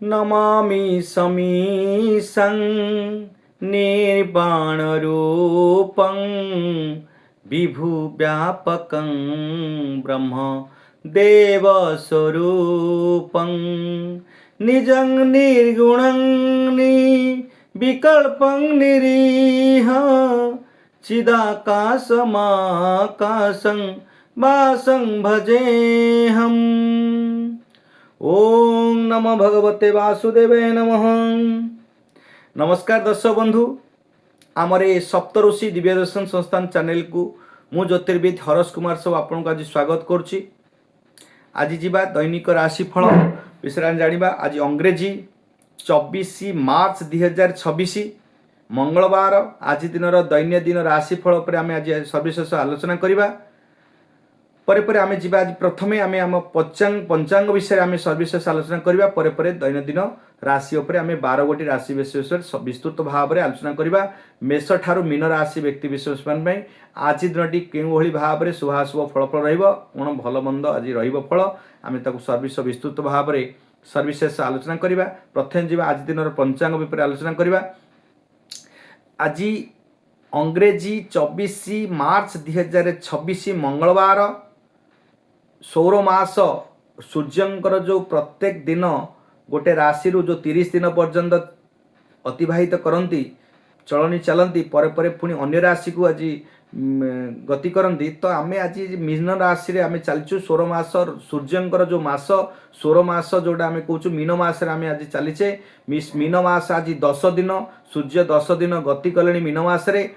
नमामि समीशं निर्वाणरूपं विभुव्यापकं ब्रह्म देवस्वरूपं निजं निर्गुणं निर्विकल्पं निरीह चिदाकाशमाकाशं वासं भजेऽहम्। ओम नमो भगवते वासुदेवाय नमः। नमस्कार दर्शक बंधु, आमर ए सप्तऋषि दिव्य दर्शन संस्थान चैनल को मु ज्योतिर्विद हरस कुमार सब आपन को आज स्वागत करुच्ची। आज जीवा दैनिक राशिफल विषय जानिबा। आज अंग्रेजी 24 मार्च 2026 मंगलवार आज दिन दैनंदिन राशिफल पर आम आज सविशेष आलोचना करवा। परे परे आमे जीवा। आज प्रथमे आमे आम पंचांग विषय आमे सविशेष आलोचना करवा। परे परे दैनंदिन राशि उपरे आमे 12 गोटी राशि विशेष विस्तृत भाव में आलोचना करवा। मेष ठारू मीन राशि व्यक्ति विशेष मान आज दिनटी केउ भली भाव में शुभाशुभ फलफल रहिबो, कोन भल मंद आज रहिबो फल आमे ताकू सर्विस विस्तृत भाव में सविशेष आलोचना करवा। प्रथम जीवा आज दिन पंचांग विषय आलोचना करवा। आज अंग्रेजी 24 मार्च 2026 मंगलवार सौरमास सूर्यंकर जो प्रत्येक दिन गोटे राशि जो 30 दिन पर्यंत अतिबाहित करती चलनी चलती परे परे पुणी अन्य राशि को आज गति करती। तो आम आज मीन राशि रे आम चलचु सौरमास सूर्यंकर जो मास सौरमास जोटा आम कहूँ मीन मास आम आज चलीचे। मीन मास आज 10 दिन सूर्य 10 दिन गति कले मीन मास रे।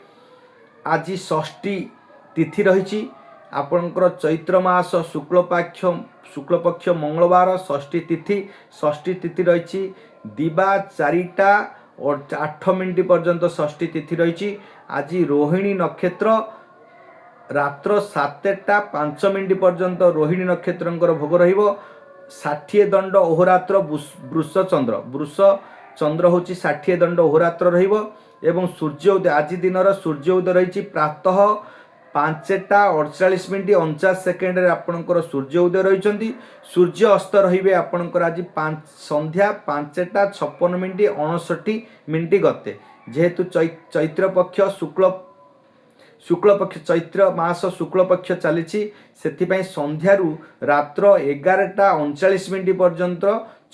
आज षष्ठी तिथि रही आपणकर चैत्र मास शुक्लपक्ष मंगलवार षष्ठी तिथि रही दिवा 4टा और 8 मिनट पर्यंत षष्ठी तिथि रही। आज रोहिणी नक्षत्र रात्र 7टा 5 मिनट पर्यंत रोहिणी नक्षत्र भोग रहिबो। 60 दंड अहोरात्र वृष चंद्र हूँ 60 दंड अहोरात्र रहिबो। एवं सूर्य उदय आज दिन सूर्य उदय रही प्रातः 5टा 48 मिनट 49 सेकेंड आपणकर सूर्य उदय रही। सूर्य अस्त रे आपणकर आज संध्या 5टा 56 मिनट 59 मिनट गते। जेहेतु चैत्र पक्ष शुक्लपक्ष चैत्र मास शुक्लपक्ष चली से संध्यारू रात्र 11टा 39 मिनट पर्यंत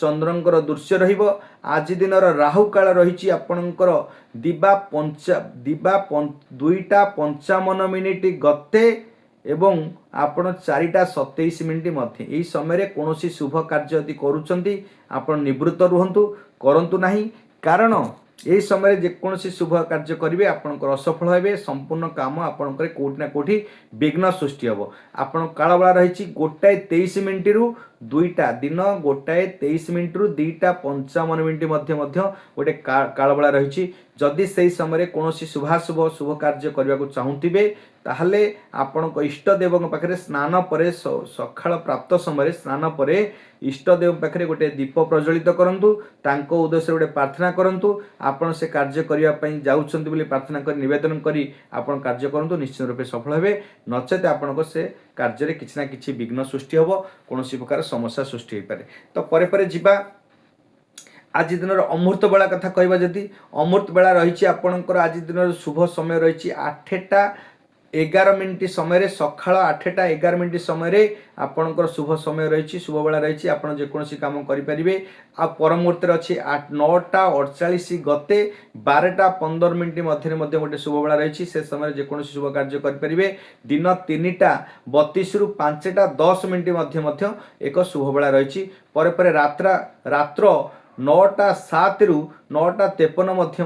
चंद्रंकर दृश्य रहिबो। आज दिन राहु काल रही आपणकर दिवा 2टा 55 मिनिट गते एवं आपण 4टा 27 मिनिट मध्य। यही समय कौन शुभ कार्य यदि करुँच आप निवृत्त रुहतु करंतु नहीं, कारण यही समय जेकोसी शुभ कार्य करेंगे आपंकर असफल हे। संपूर्ण काम आपंकर कौटि ना कौटि विघ्न सृष्टि हम। आपण कालबेला रही 1:23 मिनिट रु 2टा दिन 1:23 मिनिट रु 2टा 55 मिनिट गोटे कालबेला रही। जदि से समय कौन शुभ कार्य करने को चाहूबे ताहले आपण इष्टदेव पाखे स्नान पर सकाळ प्राप्त समय स्नान पर इष्टदेव पाखे गोटे दीप प्रज्वलित करंतु, तांको उद्देश्य गोटे प्रार्थना करंतु। आपण से कार्य करने जाउछंती बोली प्रार्थना कर निवेदन करी आपण कार्य करंतु, निश्चित रूपे सफल हेबे। नचेत आपण से कार्य किछि ना किछि विघ्न सृष्टि हबो, कोनोसी प्रकार समस्या सृष्टि हो पारे। तो परे परे जिबा। आज दिन अमृत बेला कथा कहबा जदि अमृत बेला रही आपणकर आज दिन शुभ समय रही 8टा 11 मिनिट समय सकाळ 8टा 11 मिनिट समय आपणकर शुभ समय रही शुभ बेला रही आप जेकोसी काम करें। आ परमुहूर्त अच्छी 9टा 48 गते 12टा 15 मिनिट मध्य गोटे शुभ बेला रही से समय जेकोसी शुभ कार्य करें। दिन 3टा 32 रु 5टा 10 मिनिट मध्य एक शुभ बेला रही। परे परे रात्र 9टा 7 रु 9टा 53 मध्य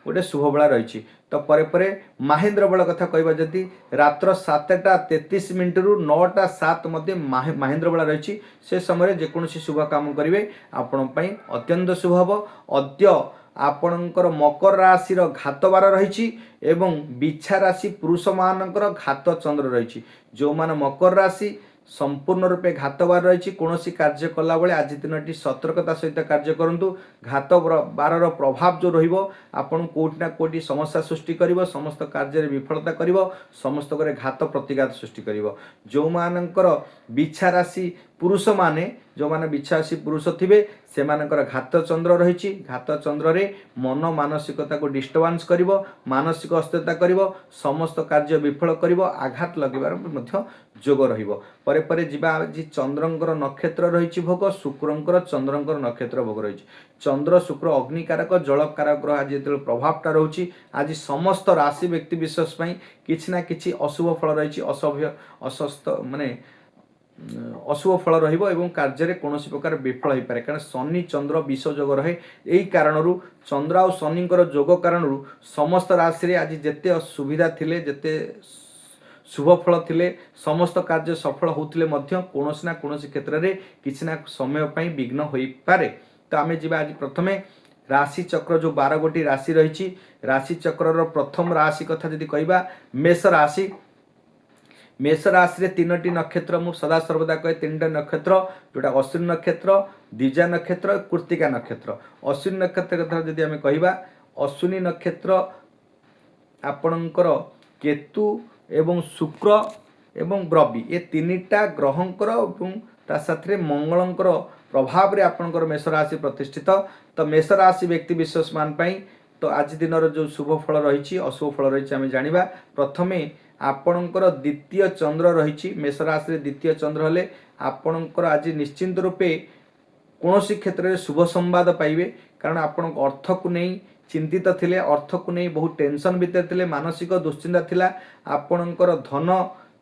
गोटे शुभ बेला रही। तो परे परे महेंद्र बेला कथा कहबा जदि रात्र 7टा 33 मिनिट रु 9टा 7 मध्य महेंद्र बेला रही से समय जेकोसी शुभ काम करेंगे आपण अत्यंत शुभ हम। अद्य आपणकर मकर राशि घात बार रही एवं बिछा राशि पुरुष मानकर घात चंद्र रही। जो माने मकर राशि संपूर्ण रूपे घातबार रही कौन कार्य कला बेले आज दिनटी सतर्कता सहित कार्य करूँ। घात बारर प्रभाव जो रपण कौटिना कौटि समस्या सृष्टि कर समस्त कार्य विफलता कर समस्त घात प्रतिघात सृष्टि कर। जो मानकर बिछा राशि पुरुष माने जो माने बिछा राशि पुरुष थे से घात चंद्र रही घात चंद्र रे मन मानसिकता को डिस्टर्बांस कर मानसिक अस्थिरता कर समस्त कार्य विफल कर आघात लगेबार जोग रही परे जीवा आज चंद्रंकर नक्षत्र रही भोग शुक्रंकर चंद्रंकर नक्षत्र भोग रही चंद्र शुक्र अग्निकारक जलकारक आज जो प्रभावटा रोचे आज समस्त राशि व्यक्ति विशेष किसी ना कि अशुभ फल रही असभ्य अस्वस्थ माने अशुभ फल रही कार्य कौन प्रकार विफल हो पाए कारण शनि चंद्र विष जोग रहे यही कारण चंद्र आ शनि जोग कारण समस्त राशि आज जिते सुविधा थिले जिते शुभ फल थिले समस्त कार्य सफल होते कौन ना कौन क्षेत्र में किसी ना समय विघ्न हो पारे। तो आम जी आज प्रथमे राशि चक्र जो 12 गोटी राशि रही राशि चक्र प्रथम राशि कथा जदि कहबा मेष राशि मेष राशि रे 3टी नक्षत्र मु सदा सर्वदा कहे 3टा नक्षत्र जोटा अश्विनी नक्षत्र द्विजा नक्षत्र कृत्तिका नक्षत्र। अश्विनी नक्षत्र कथा जदि आम कहबा अश्विनी नक्षत्र आपणकर केतु एवं शुक्र एवं रवि ये 3टा ग्रहंकर ता साथ मंगलंकर प्रभाव रे आपणकर मेष राशि प्रतिष्ठित। तो मेष राशि व्यक्ति विशेष मान तो आज दिन जो शुभ फल रही अशुभ फल रही आम जाना। प्रथमे आपणकर द्वितीय चंद्र रही मेष राशि द्वितीय चंद्र हेले आपणकर आज निश्चिंत रूपे कौन क्षेत्र में शुभ संवाद पाइबे कारण आपण अर्थ को नहीं चिंतित थिले अर्थ को नहीं बहुत टेंशन भितर थिले मानसिक दुश्चिंता थिला आपणकर धन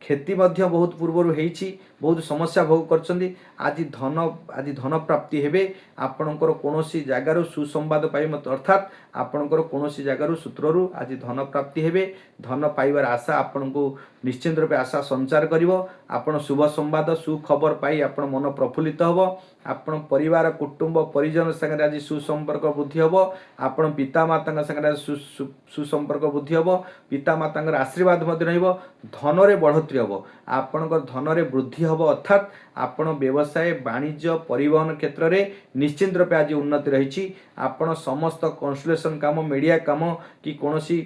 क्षति बहुत पूर्वर होईछि बहुत समस्या भोग करछंदी आज धन प्राप्ति हेबे आपणकर कोनोसी जगार सुसंवाद पाइ मत अर्थात आपणकर कोनोसी जगार सूत्ररु आज धन प्राप्ति हेबे धन पाइबार आशा आपनको निश्चित रूपे आशा संचार करिवो आपण शुभ संवाद सुखबर पाई आपण मन प्रफुल्लित हबो आपण परिवार कुटुंब परिजन संगे आज सुसंपर्क वृद्धि हबो आपण पिता माता संगे सुसंपर्क वृद्धि हबो पिता माता आशीर्वाद मध्य रहिबो धन रे बढ़ोतरी हबो आपणकर धन रे वृद्धि हबो अर्थात आपण व्यवसाय वाणिज्य परिवहन क्षेत्र में निश्चित रूपे आज उन्नति रही आपण समस्त कंसल्टेशन काम मीडिया काम कि कोनोसी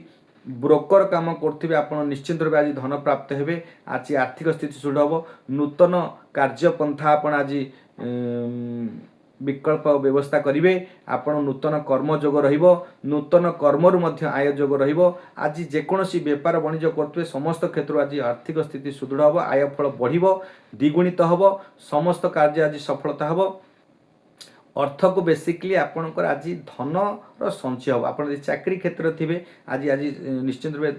ब्रोकर काम करथिबे आपण निश्चित रूपे आज धन प्राप्त हेबे आज आर्थिक स्थिति सुदृढ़ हबो नूतन कार्य पंथा आपण आज विकल्प व्यवस्था करिवे आपण नूतन कर्म जोग रहिबो नूतन कर्मरु मध्य आय जोग रहिबो आज जेकोसी व्यापार वाणिज्य करथुवे समस्त क्षेत्र आज आर्थिक स्थिति सुदृढ़ हबो आय फल बढ़िबो द्विगुणित हबो समस्त कार्य आज सफलता हबो अर्थ को बेसिकली आपणकर आज धन संचय हम आप चाकरी क्षेत्र थे आज आज निश्चित रूपे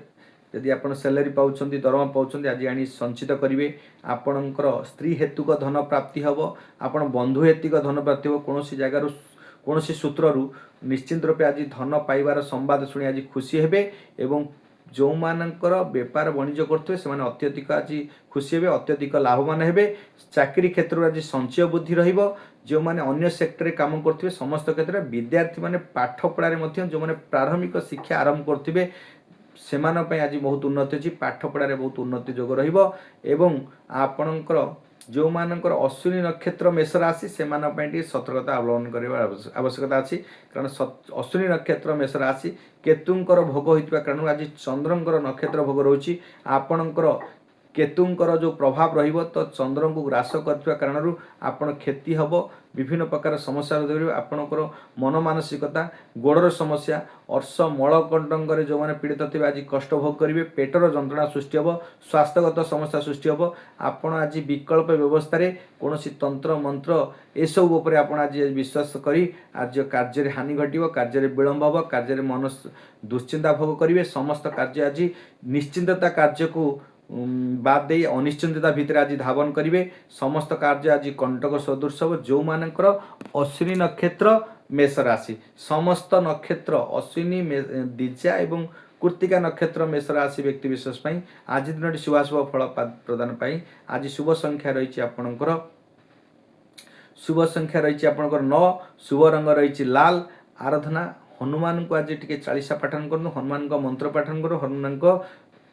यदि आप सैलरी पाँच दरमा पाँच आज आनी संचित करेंगे आपणकर स्त्री हेतुक धन प्राप्ति हम आपण बंधु हेतुक धन प्राप्ति हम कौन जगार कौन सूत्रु निश्चित रूपे आज धन पाइबार संवाद शुणी आज खुशी हेबे एवं जो मानकर व्यापार वाणिज्य करते से अत्यधिक आज खुशी हेबे अत्यधिक लाभवान हेबे चाकरी क्षेत्र आज संचय बुद्धि रहिबो जो माने अन्य सेक्टर रे काम करथिबे समस्त क्षेत्र विद्यार्थी माने पाठ पढ़ारे मध्य जो माने प्रारंभिक शिक्षा आरंभ करथिबे सेमान पय आज बहुत उन्नति अछि पाठ पढ़ारे बहुत उन्नति जोग रहिबो एवं आपणकर जो मानकर अश्विनी नक्षत्र मेष राशि से सतर्कता अवलंबन करने आवश्यकता अच्छी कारण अश्विनी नक्षत्र मेष राशि केतुंकर भोग होता कारण आज चंद्रंकर नक्षत्र भोग रोची आपणकर केतुंकर जो प्रभाव रहिबो तो चंद्र को ग्रास करथिबा कारणरू आपण क्षति हबो विभिन्न प्रकार समस्या आपणकर मन मानसिकता गोड़र समस्या अर्श मलकंटंकर जो मैंने पीड़ित थे आज कष्ट भोग करेंगे पेटर जंत्रणा सृष्टि हम स्वास्थ्यगत समस्या सृष्टि हम आपण आज विकल्प व्यवस्था कौन तंत्र मंत्र एसबू उपर आप आज विश्वास करी आज कार्य हानि घटो कार्य विलंब हम कार्य मन दुश्चिंता भोग करेंगे समस्त कार्य आज निश्चिंतता कार्य को बाद दे अनिश्चितता भितर आज धावन करेंगे समस्त कार्य आज कंटक सदृश जो मानकर अश्विनी नक्षत्र मेष राशि समस्त नक्षत्र अश्विनी द्विजा एवं कृत्तिका नक्षत्र मेष राशि व्यक्ति विशेष आज दिन शुभाशुभ फल प्रदान आज शुभ संख्या रही आपणकर शुभ संख्या रही आपणकर 9 शुभ रंग रही लाल आराधना हनुमान को आज टे 40 पाठन करूँ हनुमान मंत्र पाठन करूँ हनुमान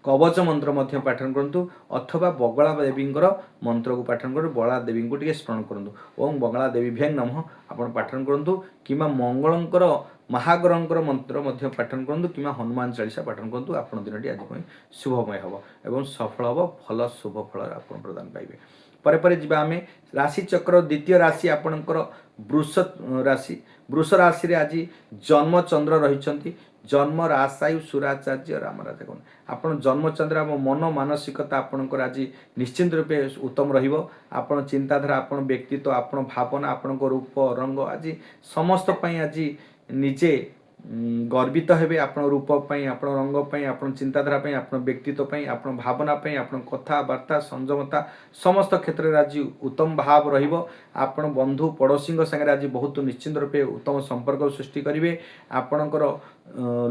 कवच मंत्र मध्य पाठन करंतु अथवा बगला देवींकर मंत्र को पाठन करूँ बगला देवी को टिके स्मरण करंतु ओम बगला देवीभ्यां नमः आपण पाठन करंतु किमा मंगलंकर महाग्रहंकर मंत्र मध्य पाठन करंतु किमा हनुमान चालीसा पाठन करंतु आपण दिनटी आज पई शुभमय हबो एवं सफल हबो फल शुभ फल आपण प्रदान पाइबे। परे परे जिबा आमे राशि चक्र द्वितीय राशि आपणकर वृष राशि रे आज जन्म चंद्र रहिचंती जन्म रासायु सुराचार्य रामराज कौन आपण जन्मचंद्र मन मानसिकता आपणकर आज निश्चिंत रूपे उत्तम रहिबो आपण चिंताधारा आपण व्यक्तित्व आपण भावना आपण रूप रंग आज समस्त पई आज निजे गर्वित हेबे आपण रूप पई आपण रंग पई आपण चिंताधारा पई आपण व्यक्तित्व पई आपण भावना पई आपण कथावार्ता संयमता समस्त क्षेत्र में आज उत्तम भाव रहिबो आपण बंधु पड़ोसी संगे आज बहुत निश्चिंत रूपे उत्तम संपर्क सृष्टि करिवे आपणकर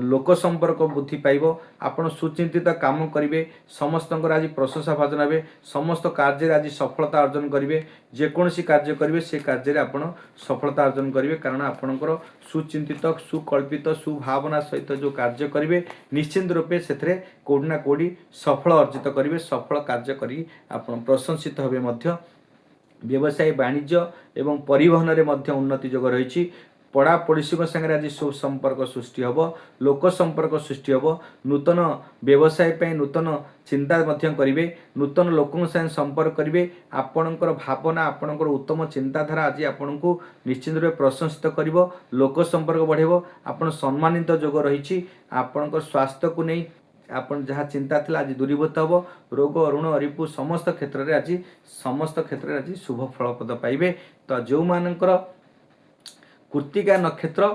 लोक संपर्क बुद्धि पाइबो आपण सुचिंतित काम करिवे समस्तंकर आज प्रशंसा भाजन हेबे समस्त कार्य आज सफलता अर्जन करिवे जेकोसी कार्य करिवे से कार्य रे आपण सफलता अर्जन करिवे कारण आपणकर सुचिंतित सुकल्पित सुभावना सहित जो कार्य करिवे निश्चिंत रूपे सेथरे कोडना कोडी सफल अर्जित करिवे सफल कार्य करी आपण प्रशंसित हेबे मध्य व्यवसाय वाणिज्य एवं परिवहन रे मध्य उन्नति जोग रही पढ़ा पड़ोशी संगे आज सुसंपर्क सृष्टि हम लोक संपर्क सृष्टि हम नूतन व्यवसाय पे नूतन चिंता करेंगे नूतन लोकों संगे संपर्क करेंगे आपणकर भावना आपणकर उत्तम चिंताधारा आज आपण को निश्चित रूप प्रशंसित कर लोक संपर्क बढ़ेब आपण सम्मानित जोग रही आपणकर स्वास्थ्य को नहीं आपण जहाँ चिंता थिला आज दूरीभूत हम रोग ऋण रिपु समस्त क्षेत्र में आज शुभ फलपद पाइबे। तो जो मानकर कृत्तिका नक्षत्र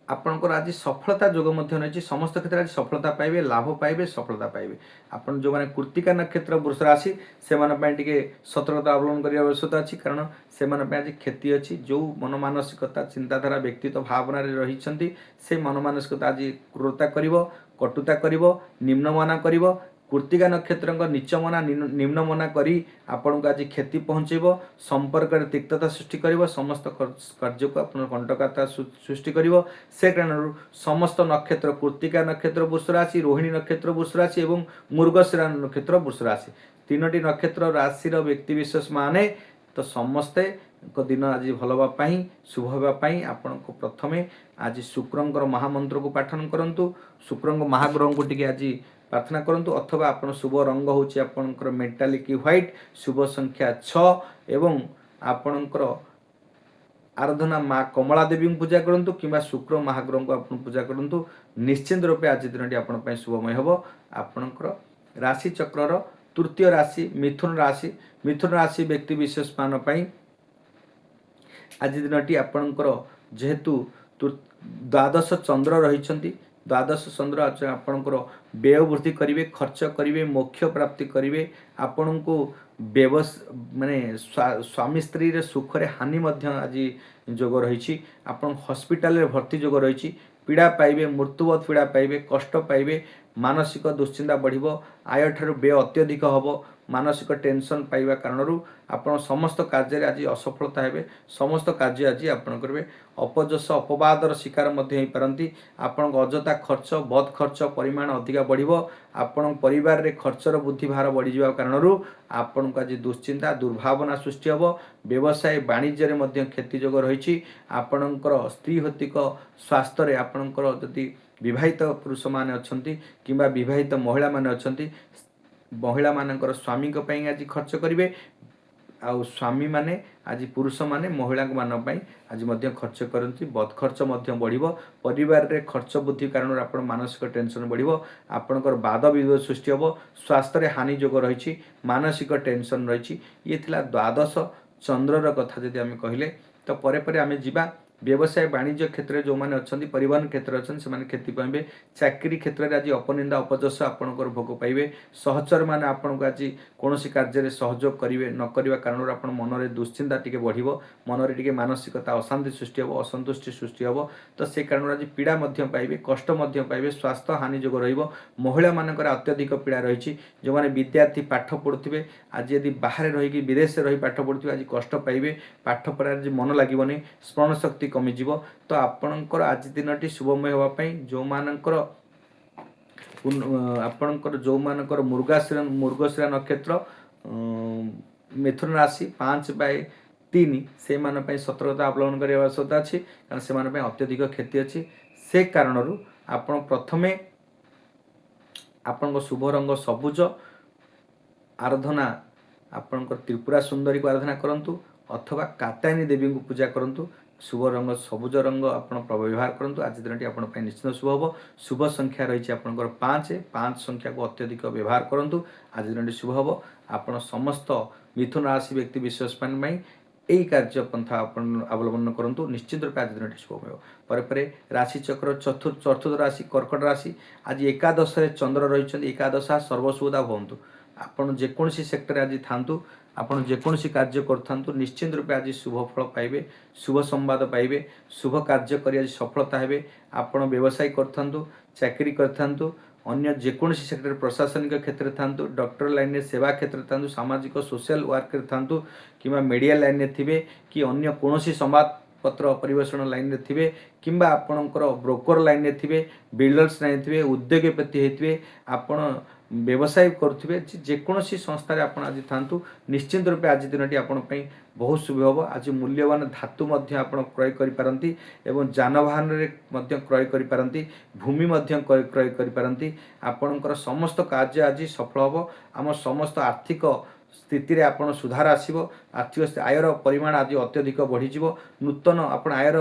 आपणकर आज सफलता जोग नहीं समस्त क्षेत्र आज सफलता पाइबे लाभ पाइबे सफलता पाइबे आपन जो माने कृत्तिका नक्षत्र वृष राशि से टिके सतर्कता अवलंबन करने आवश्यकता अच्छी कारण से आज क्षति अच्छी जो मन मानसिकता चिंताधारा व्यक्तित्व भावना रही से मन मानसिकता आज क्रूरता करिवो कटुता करिवो निम्नमना करिवो कृत्तिका नक्षत्र नीचमना निम्नमना करी आपण को आज क्षति पहुँचेब संपर्क तिक्तता सृष्टि कर समस्त कार्य को आप कंटकता सृष्टि कर से कारण समस्त नक्षत्र कृत्तिका नक्षत्र वृष राशि रोहिणी नक्षत्र वृष राशि और मृगशिरा नक्षत्र वृष राशि तीनोटी नक्षत्र राशि व्यक्ति विशेष माने तो समस्ते दिन आज भल होगापी शुभ होगापी आपण को प्रथमे आज शुक्रंकर महामंत्र को पाठन करंतु शुक्रंग महाग्रह को टिके आज प्रार्थना करंतु अथवा आपण शुभ रंग होची आपणकर मेटालिक व्हाइट शुभ संख्या 6 एवं आपणकर आराधना माँ कमला देवी पूजा करंतु किंबा शुक्र महाग्रह को आपण पूजा करंतु निश्चिंत रूपे आज दिन आपण पई शुभमय हबो। आपणकर राशि चक्रर तृतीय राशि मिथुन राशि व्यक्ति विशेष मान पई आज दिनटी आपणकर जेहेतु द्वादश चंद्र रहिछंती द्वादश चंद्र आपणकर व्यय वृद्धि करेंगे खर्च करेंगे मोक्ष प्राप्ति करेंगे आपण को माने स्वामी स्त्री रे सुख रे हानि मध्य आज जोग रही आपण हॉस्पिटल रे भर्ती जोग रही पीड़ा पाइबे मृत्युवत पीड़ा पाइबे कष्ट पाइबे मानसिक दुश्चिंता बढ़िबो आय ठारू व्यय अत्यधिक हबो मानसिक टेंशन पाइबा कारणरू आपण समस्त कार्य आज असफलता हेबे समस्त कार्य आज आपण करबे अपजस अपवादर शिकार मध्य होई पारंती आपण अजथा खर्च बद खर्च परिमाण अधिक बढ़िबो आपण परिवार रे खर्चर बुद्धि भार बढ़ी जावा कारणरू आपण को आज दुश्चिंता दुर्भावना सृष्टि हबो व्यवसाय वाणिज्य रे मध्य क्षति जोग रही आपणकर स्त्री हतिक स्वास्थ्य रे आपणकर जदि विवाहित पुरुष माने अछंती किंबा विवाहित महिला माने अछंती महिला मानकर स्वामी को पई आज खर्च करिवे आ स्वामी माने आज पुरुष माने महिला मान पई आज मध्य खर्च करती बद खर्च मध्य बढ़िबो परिवार रे खर्च बुद्धि कारण आपण मानसिक टेंशन बढ़िबो आपणकर वाद विवाद सृष्टि हबो स्वास्थ्य रे हानि जोग रही मानसिक टेंशन रही ये थिला द्वादश चंद्रर कथा जदि आमे कहिले तो परे परे आमे जिबा व्यवसाय वाणिज्य क्षेत्र में जो मैंने अच्छा परिवहन क्षेत्र अच्छे से क्षति पाइबे चाकरी क्षेत्र में आज अपनिंदा अपजस आपणकर भोग पाइबे सहचर मैंने आपको आज कौन कार्य में सहयोग करेंगे न करवा कारण आप मन में दुश्चिंता टी बढ़ मन में मानसिकता अशांति सृष्टि हम असंतुष्टि सृष्टि हम तो से कारण आज पीड़ा पाइबे कष्ट पाइबे स्वास्थ्य हानि जोग रहिला मानकर अत्यधिक पीड़ा रही जो मैंने विद्यार्थी पाठ पढ़ुवे आज यदि बाहर रही विदेश रही पाठ पढ़ुवे आज कष्ट पाइबे पाठ पढ़ार मन लगे स्मरण शक्ति कमिजिव तो आपणकर आज दिनटी शुभमय होगापी जो मानकर ଆପଣଙ୍କର ଯେଉଁମାନଙ୍କର ମୃଗଶିରା ନକ୍ଷତ୍ର ମିଥୁନ ରାଶି 5/3 ସେମାନଙ୍କ ପାଇଁ ସତର୍କତା ଅବଲମ୍ବନ କରିବା ଆବଶ୍ୟକତା ଅଛି, କାରଣ ସେମାନଙ୍କ ପାଇଁ ଅତ୍ୟଧିକ କ୍ଷତି ଅଛି। ସେ କାରଣରୁ ଆପଣ ପ୍ରଥମେ ଆପଣଙ୍କ ଶୁଭ ରଙ୍ଗ ସବୁଜ, ଆରାଧନା ଆପଣଙ୍କର ତ୍ରିପୁରା ସୁନ୍ଦରୀକୁ ଆରାଧନା କରନ୍ତୁ ଅଥବା କାତ୍ୟାୟନୀ ଦେବୀଙ୍କୁ ପୂଜା କରନ୍ତୁ। ଶୁଭ ରଙ୍ଗ ସବୁଜ ରଙ୍ଗ ଆପଣ ବ୍ୟବହାର କରନ୍ତୁ। ଆଜି ଦିନଟି ଆପଣଙ୍କ ପାଇଁ ନିଶ୍ଚିତ ଶୁଭ ହେବ। ଶୁଭ ସଂଖ୍ୟା ରହିଛି ଆପଣଙ୍କର 5 ସଂଖ୍ୟାକୁ ଅତ୍ୟଧିକ ବ୍ୟବହାର କରନ୍ତୁ। ଆଜି ଦିନଟି ଶୁଭ ହେବ। ଆପଣ ସମସ୍ତ ମିଥୁନ ରାଶି ବ୍ୟକ୍ତି ବିଶେଷମାନଙ୍କ ପାଇଁ এই କାର୍ଯ୍ୟପନ୍ଥା ଆପଣ ଅବଲମ୍ବନ କରନ୍ତୁ, ନିଶ୍ଚିତ ରୂପେ ଆଜି ଦିନଟି ଶୁଭ ହେବ। ପରେ ରାଶିଚକ୍ର ଚତୁର୍ଥ ରାଶି କର୍କଟ ରାଶି। ଆଜି ଏକାଦଶରେ ଚନ୍ଦ୍ର ରହିଛନ୍ତି। ଏକାଦଶା ସର୍ବସୁବିଧା ହୁଅନ୍ତୁ। ଆପଣ ଯେକୌଣସି ସେକ୍ଟରରେ ଆଜି ଥାନ୍ତୁ, ଆପଣ ଯେକୌଣସି କାର୍ଯ୍ୟ କରିଥାନ୍ତୁ, ନିଶ୍ଚିତ ରୂପେ ଆଜି ଶୁଭ ଫଳ ପାଇବେ, ଶୁଭ ସମ୍ବାଦ ପାଇବେ, ଶୁଭ କାର୍ଯ୍ୟ କରି ଆଜି ସଫଳତା ହେବେ। ଆପଣ ବ୍ୟବସାୟ କରିଥାନ୍ତୁ, ଚାକିରି କରିଥାନ୍ତୁ, ଅନ୍ୟ ଯେକୌଣସି ସେକ୍ଟରରେ ପ୍ରଶାସନିକ କ୍ଷେତ୍ରରେ ଥାନ୍ତୁ, ଡକ୍ଟର ଲାଇନରେ ସେବା କ୍ଷେତ୍ରରେ ଥାନ୍ତୁ, ସାମାଜିକ ସୋସିଆଲ ୱାର୍କରେ ଥାନ୍ତୁ, କିମ୍ବା ମିଡ଼ିଆ ଲାଇନରେ ଥିବେ, କି ଅନ୍ୟ କୌଣସି ସମ୍ବାଦପତ୍ର ପରିବେଷଣ ଲାଇନରେ ଥିବେ, କିମ୍ବା ଆପଣଙ୍କର ବ୍ରୋକର ଲାଇନରେ ଥିବେ, ବିଲ୍ଡର୍ସ ଲାଇନରେ ଥିବେ, ଉଦ୍ୟୋଗପତି ହେଇଥିବେ, ଆପଣ ବ୍ୟବସାୟ କରୁଥିବେ, ଯେକୌଣସି ସଂସ୍ଥାରେ ଆପଣ ଆଜି ଥାନ୍ତୁ, ନିଶ୍ଚିତ ରୂପେ ଆଜି ଦିନଟି ଆପଣଙ୍କ ପାଇଁ ବହୁତ ଶୁଭ ହେବ। ଆଜି ମୂଲ୍ୟବାନ ଧାତୁ ମଧ୍ୟ ଆପଣ କ୍ରୟ କରିପାରନ୍ତି ଏବଂ ଯାନବାହନରେ ମଧ୍ୟ କ୍ରୟ କରିପାରନ୍ତି, ଭୂମି ମଧ୍ୟ କ୍ରୟ କରିପାରନ୍ତି। ଆପଣଙ୍କର ସମସ୍ତ କାର୍ଯ୍ୟ ଆଜି ସଫଳ ହେବ। ଆମ ସମସ୍ତ ଆର୍ଥିକ ସ୍ଥିତିରେ ଆପଣ ସୁଧାର ଆସିବ। ଆର୍ଥିକ ଆୟର ପରିମାଣ ଆଜି ଅତ୍ୟଧିକ ବଢ଼ିଯିବ। ଆପଣ ଆୟର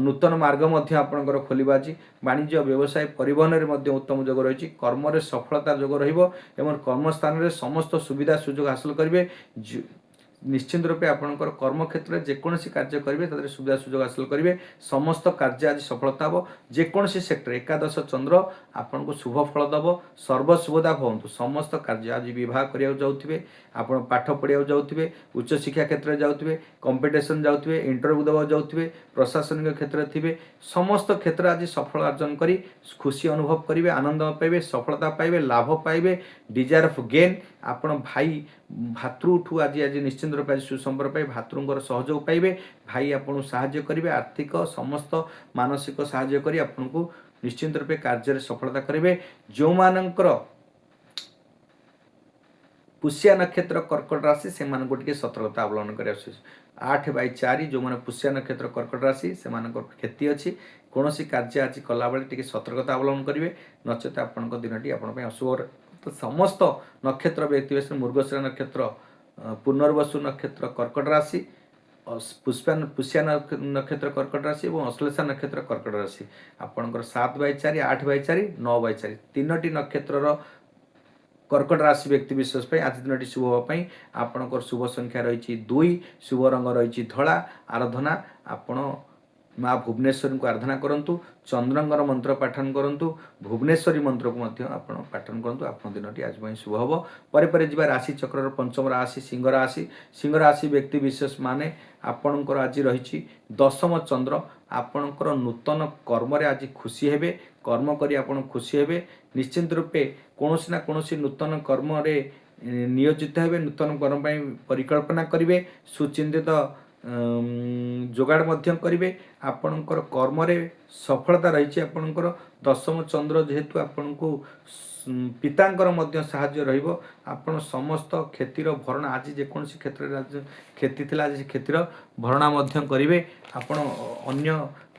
ନୂତନ ମାର୍ଗ ମଧ୍ୟ ଆପଣଙ୍କର ଖୋଲିବ। ଆଜି ବାଣିଜ୍ୟ, ବ୍ୟବସାୟ, ପରିବହନରେ ମଧ୍ୟ ଉତ୍ତମ ଯୋଗ ରହିଛି। କର୍ମରେ ସଫଳତା ଯୋଗ ରହିବ ଏବଂ କର୍ମସ୍ଥାନରେ ସମସ୍ତ ସୁବିଧା ସୁଯୋଗ ହାସଲ କରିବେ। ନିଶ୍ଚିତ ରୂପେ ଆପଣଙ୍କର କର୍ମକ୍ଷେତ୍ରରେ ଯେକୌଣସି କାର୍ଯ୍ୟ କରିବେ ତାদের ସୁବିଧା ସୁଯୋଗ ହାସଲ କରିବେ। ସମସ୍ତ କାର୍ଯ୍ୟ ଆଜି ସଫଳତା ହେବ। ଯେକୌଣସି ସେକ୍ଟର ଏକାଦଶ ଚନ୍ଦ୍ର ଆପଣଙ୍କୁ ଶୁଭ ଫଳ ଦେବ। ସର୍ବସୁବିଧା ହୁଅନ୍ତୁ। ସମସ୍ତ କାର୍ଯ୍ୟ ଆଜି ବିବାହ କରିବାକୁ ଯାଉଥିବେ, ଆପଣ ପାଠ ପଢ଼ିବାକୁ ଯାଉଥିବେ, ଉଚ୍ଚଶିକ୍ଷା କ୍ଷେତ୍ରରେ ଯାଉଥିବେ, କମ୍ପିଟିସନ୍ ଯାଉଥିବେ, ଇଣ୍ଟରଭ୍ୟୁ ଦେବାକୁ ଯାଉଥିବେ, ପ୍ରଶାସନିକ କ୍ଷେତ୍ରରେ ଥିବେ, ସମସ୍ତ କ୍ଷେତ୍ରରେ ଆଜି ସଫଳ ଅର୍ଜନ କରି ଖୁସି ଅନୁଭବ କରିବେ, ଆନନ୍ଦ ପାଇବେ, ସଫଳତା ପାଇବେ, ଲାଭ ପାଇବେ, ଡିଜାୟାର ଅଫ୍ ଗେନ୍। ଆପଣ ଭାତୃଠୁ ଆଜି ନିଶ୍ଚିତ ରୂପେ ଆଜି ସୁସମ୍ପର୍କ ପାଇବେ, ଭାତୃଙ୍କର ସହଯୋଗ ପାଇବେ। ଭାଇ ଆପଣଙ୍କୁ ସାହାଯ୍ୟ କରିବେ, ଆର୍ଥିକ ସମସ୍ତ ମାନସିକ ସାହାଯ୍ୟ କରି ଆପଣଙ୍କୁ ନିଶ୍ଚିତ ରୂପେ କାର୍ଯ୍ୟରେ ସଫଳତା କରିବେ। ଯେଉଁମାନଙ୍କର ପୁଷ୍ୟା ନକ୍ଷତ୍ର କର୍କଟ ରାଶି ସେମାନଙ୍କୁ ଟିକେ ସତର୍କତା ଅବଲମ୍ବନ କରିବା ଆବଶ୍ୟକ। 8/4 ଯେଉଁମାନେ ପୁଷ୍ୟା ନକ୍ଷତ୍ର କର୍କଟ ରାଶି ସେମାନଙ୍କର କ୍ଷତି ଅଛି। କୌଣସି କାର୍ଯ୍ୟ ଆଜି କଲାବେଳେ ଟିକେ ସତର୍କତା ଅବଲମ୍ବନ କରିବେ, ନଚେତ ଆପଣଙ୍କ ଦିନଟି ଆପଣଙ୍କ ପାଇଁ ଅଶୁଭ। ତ ସମସ୍ତ ନକ୍ଷତ୍ର ବ୍ୟକ୍ତିବିଶେଷ ମୃଗଶିରା ନକ୍ଷତ୍ର, ପୁନର୍ବସୁ ନକ୍ଷତ୍ର କର୍କଟ ରାଶି, ପୁଷ୍ୟା ନକ୍ଷତ୍ର କର୍କଟ ରାଶି ଏବଂ ଅଶ୍ଳେଷା ନକ୍ଷତ୍ର କର୍କଟ ରାଶି। ଆପଣଙ୍କର 7/4, 8/4, 9/4 ତିନୋଟି ନକ୍ଷତ୍ରର କର୍କଟ ରାଶି ବ୍ୟକ୍ତି ବିଶେଷ ପାଇଁ ଆଜି ଦିନଟି ଶୁଭ ହେବା ପାଇଁ ଆପଣଙ୍କର ଶୁଭ ସଂଖ୍ୟା ରହିଛି 2, ଶୁଭ ରଙ୍ଗ ରହିଛି ଧଳା। ଆରାଧନା ଆପଣ ମା ଭୁବନେଶ୍ୱରୀଙ୍କୁ ଆରାଧନା କରନ୍ତୁ, ଚନ୍ଦ୍ରଙ୍କର ମନ୍ତ୍ର ପାଠନ କରନ୍ତୁ, ଭୁବନେଶ୍ୱରୀ ମନ୍ତ୍ରକୁ ମଧ୍ୟ ଆପଣ ପାଠନ କରନ୍ତୁ। ଆପଣଙ୍କ ଦିନଟି ଆଜି ପାଇଁ ଶୁଭ ହେବ। ପରେ ଯିବା ରାଶି ଚକ୍ରର ପଞ୍ଚମ ରାଶି ସିଂହ ରାଶି। ସିଂହ ରାଶି ବ୍ୟକ୍ତି ବିଶେଷ ମାନେ ଆପଣଙ୍କର ଆଜି ରହିଛି ଦଶମ ଚନ୍ଦ୍ର। ଆପଣଙ୍କର ନୂତନ କର୍ମରେ ଆଜି ଖୁସି ହେବେ, କର୍ମ କରି ଆପଣ ଖୁସି ହେବେ। ନିଶ୍ଚିତ ରୂପେ କୌଣସି ନା କୌଣସି ନୂତନ କର୍ମରେ ନିୟୋଜିତ ହେବେ, ନୂତନ କର୍ମ ପାଇଁ ପରିକଳ୍ପନା କରିବେ, ସୁଚିନ୍ତିତ ଯୋଗାଡ଼ ମଧ୍ୟ କରିବେ। ଆପଣଙ୍କର କର୍ମରେ ସଫଳତା ରହିଛି। ଆପଣଙ୍କର ଦଶମ ଚନ୍ଦ୍ର ଯେହେତୁ ଆପଣଙ୍କୁ ପିତାଙ୍କର ମଧ୍ୟ ସାହାଯ୍ୟ ରହିବ। ଆପଣ ସମସ୍ତ କ୍ଷତିର ଭରଣା ଆଜି ଯେକୌଣସି କ୍ଷେତ୍ରରେ କ୍ଷତି ଥିଲା ଆଜି କ୍ଷତିର ଭରଣା ମଧ୍ୟ କରିବେ। ଆପଣ ଅନ୍ୟ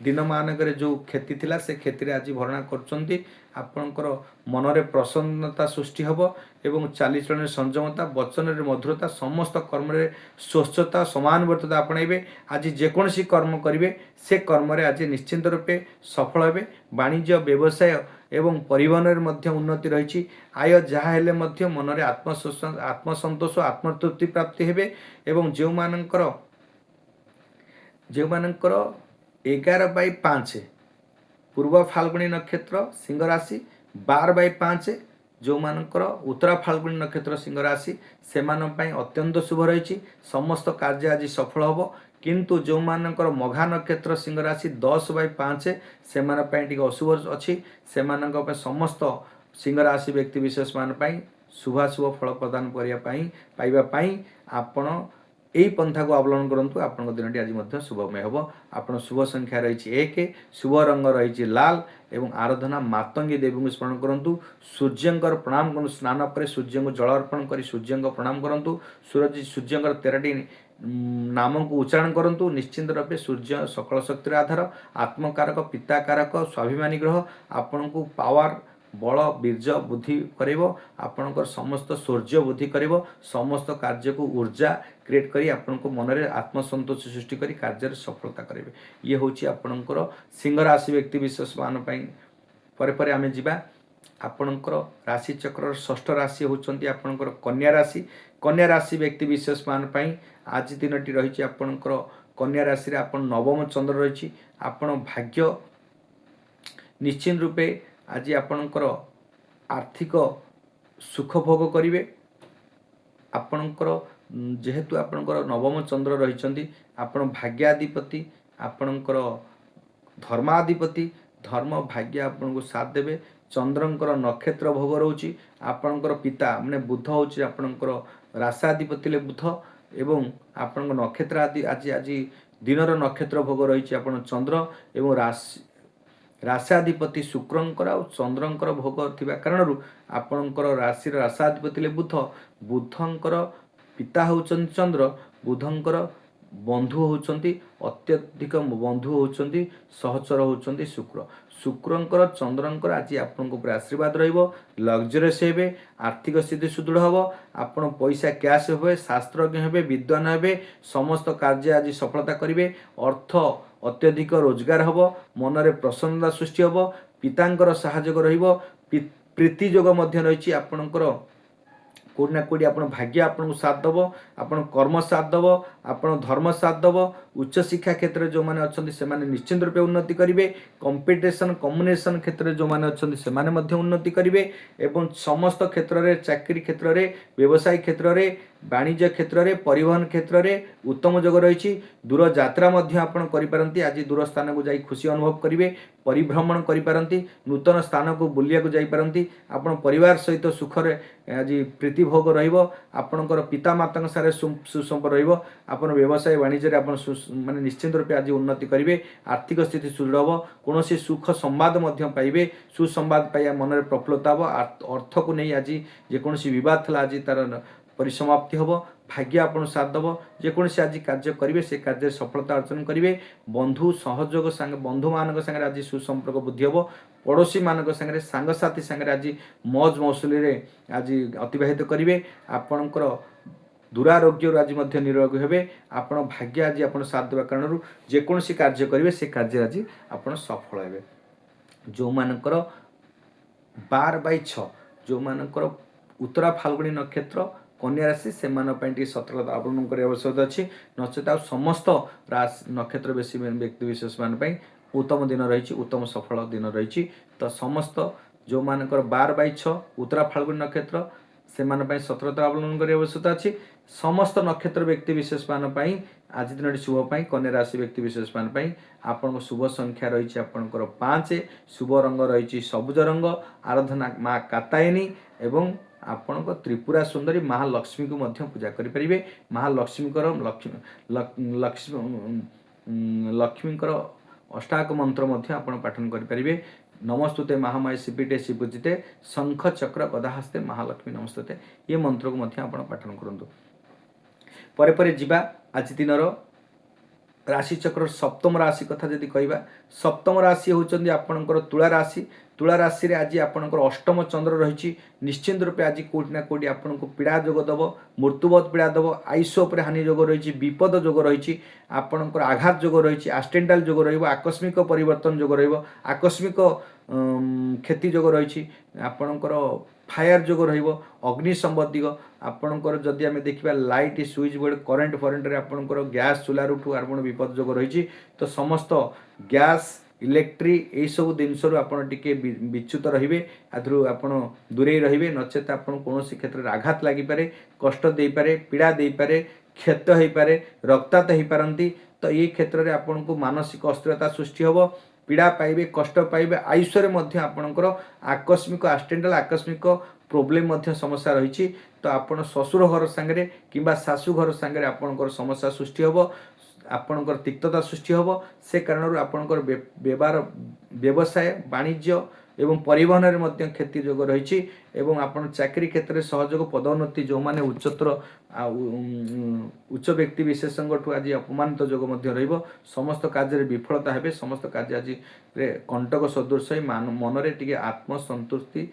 ଦିନମାନଙ୍କରେ ଯେଉଁ କ୍ଷତି ଥିଲା ସେ କ୍ଷତିରେ ଆଜି ଭରଣା କରୁଛନ୍ତି। ଆପଣଙ୍କର ମନରେ ପ୍ରସନ୍ନତା ସୃଷ୍ଟି ହେବ ଏବଂ ଚାଲିଚଳନରେ ସଂଯମତା, ବଚନରେ ମଧୁରତା, ସମସ୍ତ କର୍ମରେ ସ୍ୱଚ୍ଛତା, ସମାନବର୍ତ୍ତତା ଆପଣାଇବେ। ଆଜି ଯେକୌଣସି କର୍ମ କରିବେ ସେ କର୍ମରେ ଆଜି ନିଶ୍ଚିନ୍ତ ରୂପେ ସଫଳ ହେବେ। ବାଣିଜ୍ୟ, ବ୍ୟବସାୟ ଏବଂ ପରିବହନରେ ମଧ୍ୟ ଉନ୍ନତି ରହିଛି। ଆୟ ଯାହା ହେଲେ ମଧ୍ୟ ମନରେ ଆତ୍ମସନ୍ତୋଷ, ଆତ୍ମତୃପ୍ତି ପ୍ରାପ୍ତି ହେବେ। ଏବଂ ଯେଉଁମାନଙ୍କର 11/5 ପୂର୍ବ ଫାଲ୍ଗୁଣୀ ନକ୍ଷତ୍ର ସିଂହ ରାଶି, 12/5 ଯେଉଁମାନଙ୍କର ଉତ୍ତରା ଫାଲ୍ଗୁଣୀ ନକ୍ଷତ୍ର ସିଂହ ରାଶି ସେମାନଙ୍କ ପାଇଁ ଅତ୍ୟନ୍ତ ଶୁଭ ରହିଛି। ସମସ୍ତ କାର୍ଯ୍ୟ ଆଜି ସଫଳ ହେବ। କିନ୍ତୁ ଯେଉଁମାନଙ୍କର ମଘା ନକ୍ଷତ୍ର ସିଂହ ରାଶି 10/5 ସେମାନଙ୍କ ପାଇଁ ଟିକେ ଅଶୁଭ ଅଛି। ସେମାନଙ୍କ ପାଇଁ ସମସ୍ତ ସିଂହ ରାଶି ବ୍ୟକ୍ତି ବିଶେଷମାନଙ୍କ ପାଇଁ ଶୁଭାଶୁଭ ଫଳ ପ୍ରଦାନ ପାଇବା ପାଇଁ ଆପଣ यही पंथा को अवलम्बन करंतु आपन दिन आज मध्य शुभमय हम। आपन शुभ संख्या रही 1, शुभ रंग रही लाल एवं आराधना मातंगी देवी को स्मरण करंतु। सूर्यंकर प्रणाम करूँ, स्नान पर सूर्य को जल अर्पण कर सूर्य को प्रणाम करंतु। सूर्यंकर 13टी नाम को उच्चारण करंतु। निश्चिंत रूपे सूर्य सकल शक्तिर आधार, आत्मकारक, पिताकारक, स्वाभिमानी ग्रह। आपन को पावर बल बीर्ज बुद्धि करिवो, आपनकर समस्त शौर्य बुद्धि करिवो, समस्त कार्य को ऊर्जा क्रिएट करी आपनको मन रे आत्मसंतोष सृष्टि करी कार्य सफलता करेंगे। ये होची आपनकर सिंह राशि व्यक्ति विशेष मान पई। परे परे आमे जिबा आपनकर राशि चक्र षष्ठ राशि होचंती आपनकर कन्या राशि। कन्या राशि व्यक्ति विशेष मान पई आज दिनटी रही आपनकर कन्या राशि रे आपन नवम चंद्र रही। आपन भाग्य निश्चित रूपे आज आपनकर आर्थिक सुख भोग करिवे। आपनकर जेहेतु आपनकर नवम चंद्र रही आपण भाग्याधिपति, आपनकर धर्माधिपति, धर्म भाग्य आपन को साथ देवे। चंद्रंकर नक्षत्र भोग रोची। आपनकर पिता माने बुध होची आपनकर राशाधिपति बुध एवं आपन नक्षत्र आदि आज आज दिनर नक्षत्र भोग रही आपन चंद्र एवं राशाधिपति शुक्रंकर और चंद्रंकर भोग थिबा कारणरू आपनकर राशि राशाधिपति बुध, बुधंकर पिता होचन चंद्र, बुधंकर बंधु होचंती अत्यधिक बंधु होचंती सहचर होचंती शुक्र। शुक्रंकर चंद्रंकर आज आपनको ऊपर आशीर्वाद रहिबो, लग्जरियस हेबे, आर्थिक स्थिति सुदृढ़ हबो, आपण पैसा कैश हेबे, शास्त्रज्ञ हेबे, विद्वान हेबे, समस्त कार्य आज सफलता करिवे। अर्थ अत्यधिक रोजगार हबो, मनरे प्रसन्नता सृष्टि हबो, पितांकर सहायक रहिबो, प्रीति योग मध्य रही आपणकर कोडी ना कोडी आपण भाग्य आपन को साथ दबो, आपण कर्म साथ दबो, आपण धर्म साथ दबो। उच्च शिक्षा क्षेत्र जो माने अछंती से माने निश्चित रूपे उन्नति करिवे। कंपटीशन कम्युनिकेशन क्षेत्र जो माने अछंती से माने मध्य उन्नति करिवे एवं समस्त क्षेत्र रे, चाकरी क्षेत्र रे, व्यवसाय क्षेत्र रे, वाणिज्य क्षेत्र रे, परिवहन क्षेत्र रे उत्तम योग रही। दूर यात्रा मध्य आपण करि पारंती। आज दूर स्थान को जाई खुशी अनुभव करिवे, परिभ्रमण करि पारंती, नूतन स्थान को बुलिया को जाई पारंती। आपण परिवार सहित सुख रे आज प्रीति भोग रहिबो। आपणकर पिता माता सारे सुसंपर्क रहिबो। आपण व्यवसाय वाणिज्य रे आपण माने निश्चित रूपे आज उन्नति करिवे। आर्थिक स्थिति सुदृढ़ हबो, कोनोसी सुख संवाद मध्य पाइबे। सुसंवाद पाइया मन रे प्रफुल्लता हबो। अर्थ को नहीं आज जे कोनोसी विवाद थला आज तार परिसमाप्ति हबो। भाग्य आपन साथ दबो। जे कोनोसी आज कार्य करिवे से कार्य सफलता अर्जन करिवे। बंधु सहयोग संग बंधु मानक संग आज सुसंपर्क बुद्धि हबो। पड़ोसी मानक संग सांग साथी संग आज मौज मौसुली रे आज अतिबाहित करिवे। आपनकर दुरारोग्य आज मध्य निरोग हेबे। आपण भाग्य आज आपण साथ देबा कारणरू जे कोनोसी कार्य करिवे से कार्य आज आपण सफल हेबे। जो मानकर 12/6 जो मानकर उत्तरा फाल्गुनी नक्षत्र कन्या राशि से सतर्कता अवलम्बन करने आवश्यकता अच्छी। नचेत आ समस्त राशि नक्षत्र बेसी व्यक्ति विशेष मान उत्तम दिन रही, उत्तम सफल दिन रही। तो समस्त जो मानकर 12/6 उत्तरा फाल्गुनी नक्षत्र से सतर्कता अवलम्बन करने आवश्यकता अच्छी। समस्त नक्षत्र व्यक्ति विशेष मान आज दिन शुभ पाई कन्या राशि व्यक्ति विशेष मान आपण शुभ संख्या रही आपंकर 5, शुभ रंग रही सबुज रंग, आराधना माँ कात्यायनी एवं आपण त्रिपुरा सुंदरी महालक्ष्मी को मध्य पूजा करें। महालक्ष्मी लक्ष्मीकर अष्टाक मंत्र मध्य आपण पाठन करें। नमस्तुते महामाय शिपीटे शिवजिते शंख चक्र गदाहस्ते महालक्ष्मी नमस्तुते ये मंत्र को मध्य आपण पाठन करंतु। परे परे जीवा आज दिन राशि चक्र सप्तम राशि कथा जदि कहबा, सप्तम राशि होचंदी आपनकर तुला राशि। तुला राशि रे आज आपनकर अष्टम चंद्र रही। निश्चित रूपे आज कोटि ना कोटि आपनको पीड़ा जोग दबो, मृत्युवत पीड़ा दबो, आयुष उपर हानि जोग रही, विपद जोग रही, आपनकर आघात जोग रही, एक्सीडेंटल जोग रहिबो, आकस्मिक परिवर्तन जोग रहिबो, आकस्मिक क्षति जोग रही, आपनकर फायर जोग रहिबो, अग्नि संबंधी आपनकर जदि आमे देखिबा लाइट स्विच बोर्ड करेंट फरेंट रे आपनकर गैस चूल्हा उठू आपन विपद जोग रही। तो समस्त गैस इलेक्ट्रिक यही सब जिनस आपड़ टे विच्युत रे आदि आपड़ दूरे रे। नचेत आप कौन क्षेत्र में आघात लगिपे, कष्ट दे पारे, पीड़ा दे पारे, क्षत हो पारे, रक्तात हो पारती। तो ये क्षेत्र में आपन को मानसिक अस्थिरता सृष्टि हम, पीड़ा पाइबे कष्ट पाइबे आयुष्य मध्य आपणकर आकस्मिक एक्सीडेंटल आकस्मिक प्रोब्लेम मध्य समस्या रही तो आपण ससुर घर सांगे कि शाशु घर सांगे आपणकर समस्या सृष्टि हम आपणकर तिक्तता सृष्टि हम से कारण आपणकर व्यवसाय वाणिज्य एवं परिवहन में मध्य क्षति जोग रही आपन चाकरी क्षेत्र में सहयोग पदोन्नति जो मैंने उच्चतर उच्च व्यक्ति विशेषज्ञ आज अपमानित जोग मध्य समस्त कार्य विफलता हेबे समस्त कार्य आज कंटक सदृश मन में टी आत्मसंतुष्टि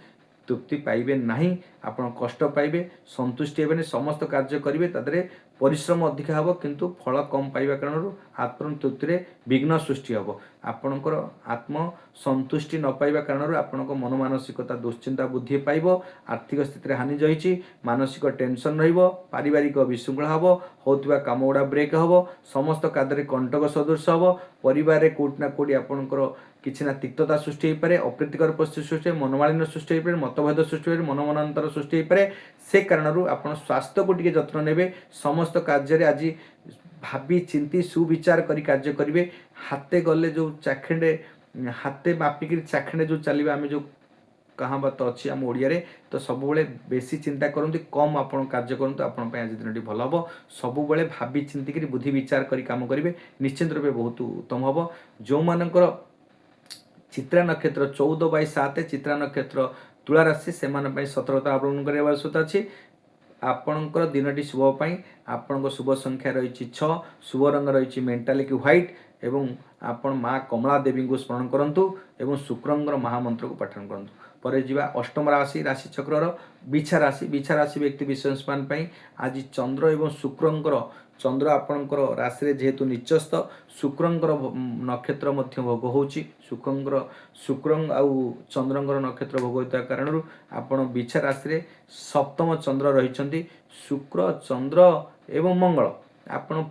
तृप्ति पाइबे नहीं आपण कष्ट पाइबे संतुष्टि हेबे समस्त कार्य करेंगे तादरे परिश्रम अधिक हम किंतु फल कम पाइबा कारण आत्मतृप्ति विघ्न सृष्टि हम आपणकर आत्म संतुष्टि न पाइबा कारण आपणक मन मानसिकता दुश्चिंता बुद्धि पाइब आर्थिक स्थिति हानि रही मानसिक टेंशन पारिवारिक विशृंखला हम होता काम गुड़ा ब्रेक हम समस्त कार्य कंटक सदृश हम परिवार कोटि ना कोटि आपणकर किसी ना तिक्तता सृष्टि हो पाए अप्रीतिकर परिस्थिति सृष्टि मनमालिन्य सृष्टि हो पाए मतभेद सृष्टि हो मनमनांतर सृष्टि हो पाए से कारण आपण स्वास्थ्य को टी जत्न ने समस्त कार्य आज भावी चिंती सुविचार करी कार्य करेंगे हाथे गले जो चाखेंडे हाथे मापिक चाखेंडे जो चलिए आम जो कहावत अच्छी आम ओडिया तो सब बेसी चिंता करते कम आपण कार्य करूँ आपण आज दिन भल हम सब भावी चिंतिक बुद्धि विचार करी काम करेंगे निश्चित रूपे बहुत उत्तम हम जो मानकर चित्रा नक्षत्र 14/7 चित्रा नक्षत्र तुला राशि से सतर्कता अवलंबन करने आवश्यकता अच्छी आपणकर दिनटी शुभ आपण शुभ संख्या रही 6 शुभ रंग रही मेटालिक व्हाइट एवं आपण माँ कमला देवी को स्मरण करंतु एवं शुक्रंगर महामंत्र को पाठन करंतु पर जीवा अष्टम राशि राशि चक्र बिछा राशि व्यक्ति विशेष मान आज चंद्र एवं शुक्रंकर चंद्र आपणकर राशि जेहेतु निचस्थ शुक्रंकर नक्षत्र मध्य भोग होची शुक्र आउ चंद्रंकर नक्षत्र भोग होता कारण आपण बिछा राशि सप्तम चंद्र रही शुक्र चंद्र एवं मंगल आपण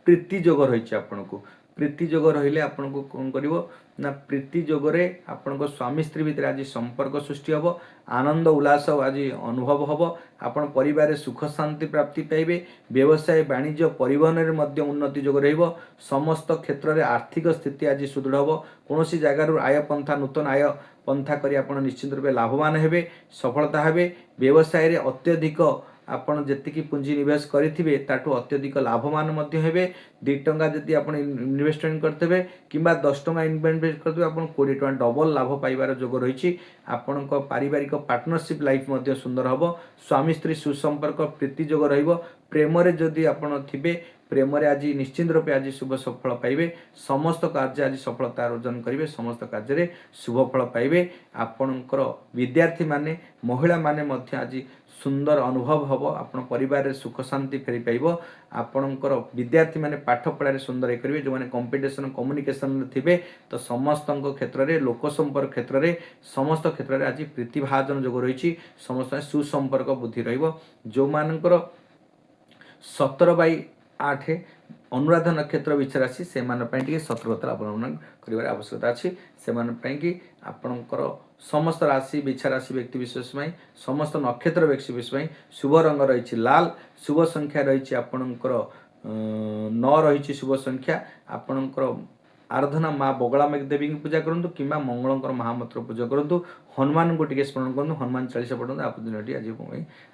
प्रीति जोग रही आपन को प्रीति जोग रहिले आपन को कौन करिवो ना प्रीति जोगरे आपन को स्वामी स्त्री भितर आज संपर्क सृष्टि हम आनंद उल्लास आज अनुभव हम आपण परिवार सुख शांति प्राप्ति पाइबे व्यवसाय वाणिज्य परिवहन में मध्य उन्नति जोग रहिबो समस्त क्षेत्र में आर्थिक स्थिति आज सुदृढ़ हम कौन सी जगार आय पंथा नूतन आय पंथा करी आपण निश्चित रूपे लाभवान हेबे सफलता हेबे व्यवसाय रे अत्यधिक आपण जेतिकी पुंजी निवेश करिथिबे ताठू अत्यधिक लाभवान मध्य हेबे 2 टंका जदि आपण इन्वेस्टमेंट करथबे किंबा 10 टंका इन्वेस्ट करथबे आपण 20 टंका डबल लाभ पाइबार जोग रहिछि आपणक पारिवारिक पार्टनरशिप लाइफ मध्य सुंदर हबो स्वामी स्त्री सुसंपर्क प्रीति जोग रहिबो प्रेम रे जदि आपण थिबे प्रेम रे आज निश्चित रूपे आज शुभ सफल पाइबे समस्त कार्य आज सफलता अर्जन करेंगे समस्त कार्य शुभ फल पाइबे आपणकर विद्यार्थी माने महिला माने मध्य आज सुंदर अनुभव हम आपण परिवार रे सुख शांति फेरी पाइब आपणकर विद्यार्थी माने पाठ पढ़ारे सुंदर करेंगे जो मैंने कंपिटिशन कम्युनिकेशन थे तो समस्त क्षेत्र में लोक संपर्क क्षेत्र में समस्त क्षेत्र में आज प्रीतिभाजन जोग रही समस्त सुसंपर्क बुद्धि रो मानकर 17/8 अनुराधा नक्षत्र बिछा राशि से सतर्कता अवलंबन कर आवश्यकता अच्छी से कि आपणकर समस्त राशि बिछा राशि व्यक्ति विशेष समस्त नक्षत्र व्यक्ति विशेष शुभ रंग रही लाल शुभ संख्या रही आपणकर 9 रही शुभ संख्या आपणकर आराधना माँ बगला देवी की पूजा करूँ कि मंगलंकर महामंत्र पूजा करूँ हनुमान को टी स्मरण करूँ हनुमान 40 पढ़ू आप दिन आज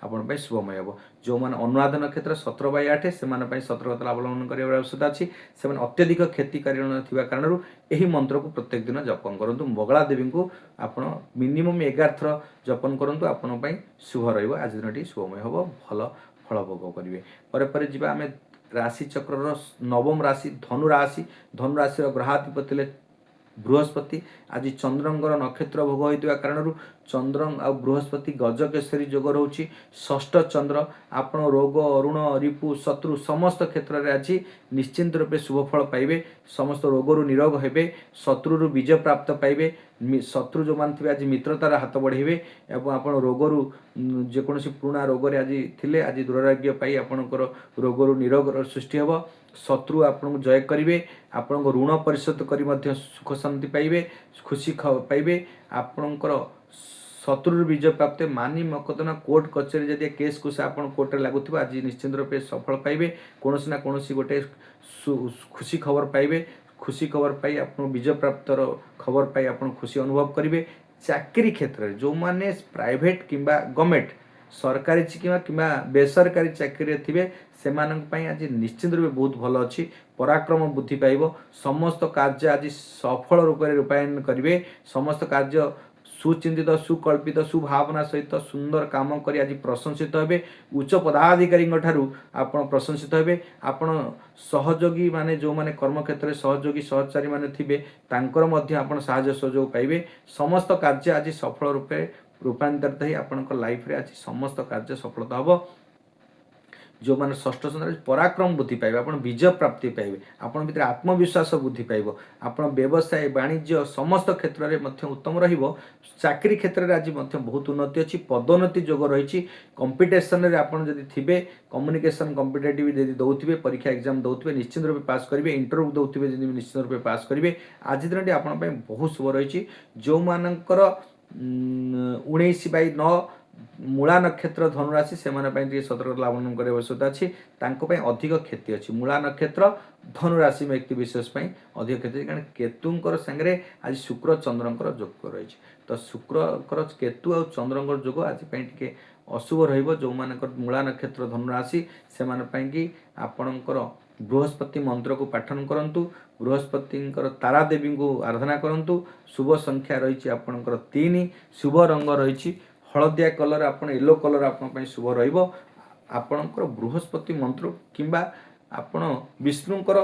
आपण शुभमय हम जो मैंने अनुराधा नक्षत्र 17/8 से सतर्कता अवलंबन कर आवश्यकता अच्छी से अत्यधिक क्षतिकारी थी कारण यही मंत्र को प्रत्येक दिन जपन करूँ बगला देवी को आप मिनिमम 11 थर जपन करूँ आपण शुभ रहा दिन शुभमय हम भल फल भोग करेंगे पर जावा आम राशि चक्र नवम राशि धनु राशि ग्रहाधिपति बृहस्पति आज चंद्रंगर नक्षत्र भोग होता कारण चंद्र आ बृहस्पति गजकेशरी जोग रोचे षष्ठ चंद्र आपण रोग अरुण रिपु शत्रु समस्त क्षेत्र में आज निश्चिंत रूपे शुभफल पाइबे समस्त रोगरु निरोग हेबे शत्रु विजय प्राप्त पाइबे शत्रु जो मान थे आज मित्रतार हाथ बढ़ेबे एवं आपण रोगरु जेकोसी पुराणा रोग आज थिले आज दुरारोग्य पाई आपणकर रोगरु निरोग सृष्टि हेब शत्रु आपन जय करेंगे आपण ऋण परिशोध कर सुख शांति पाइबे खुशी पाइबे आपणकर शत्रु विजय प्राप्त मानी मकदना कोर्ट कचेरी जदि केस को आप कोर्ट में लगुव आज निश्चित रूपे सफल पाइबे कौन ना कौन गोटे खुशी खबर पाइबे खुशी खबर पाई आपण विजय प्राप्तर खबर पाई आपण खुशी अनुभव करेंगे। चाकरी क्षेत्र में जो मैंने प्राइवेट किंबा गवर्नमेंट सरकारी कि बेसरकारी चाकरी थे से आज निश्चित रूप बहुत भल अच्छी पराक्रम बुद्धि पाइब। समस्त कार्य आज सफल रूप में रूपायन करेंगे। समस्त कार्य सुचिंतित सुकल्पित सुभावना सहित सुंदर काम करी आज प्रशंसित हेबे। उच्च पदाधिकारी आप प्रशंसित हेबे। आपण सहयोगी माने जो माने कर्म क्षेत्र में सहयोगी सहचारी माने थिबे तांकर मध्य आपण सहाय्य सहयोग पाइबे। समस्त कार्य आज सफल रूप में रूपांतरित हो आपणकर लाइफ रे आज समस्त कार्य सफलता हम। जो मैंने षष्ठ स्थान पराक्रम बुद्धि पाइबे आप विजय प्राप्ति पाइबे। आपण भीतर आत्मविश्वास बुद्धि पाइब। आप व्यवसाय वाणिज्य समस्त क्षेत्र में उत्तम रहिबो। चाकरी क्षेत्र में आज बहुत उन्नति अच्छी पदोन्नति जोग रही। कंपिटिशन रे आपण जदि थिबे कम्युनिकेशन कॉम्पिटिटिव जदि दौथिबे परीक्षा एग्जाम दौथिबे निश्चित रूप पास करेंगे। इंटरव्यू दौथिबे जदि निश्चित रूप पास करेंगे। आज दिन आपण पई बहुत शुभ रही। जो मानकर 19/9 मूला नक्षत्र धनुराशि से सतर्कता अवलंबन करने आवश्यकता अच्छी अधिक क्षति अच्छी। मूला नक्षत्र धनुराशि व्यक्ति विशेष अधिक क्षति कारण केतुंकर सांगे आज शुक्र चंद्रंकर जोग रही। तो शुक्रकर केतु और चंद्रंकर जोग आज टे अशुभ रो मान मूला नक्षत्र धनुराशि से आपणकर बृहस्पति मंत्र को पाठन करंतु। बृहस्पति तारा देवी को आराधना करंतु। शुभ संख्या रही आपणकर 3। शुभ रंग रही हलदिया कलर आपण येलो कलर आपण शुभ रहिबो। आपणकर बृहस्पति मंत्र किंबा आपण विष्णुकर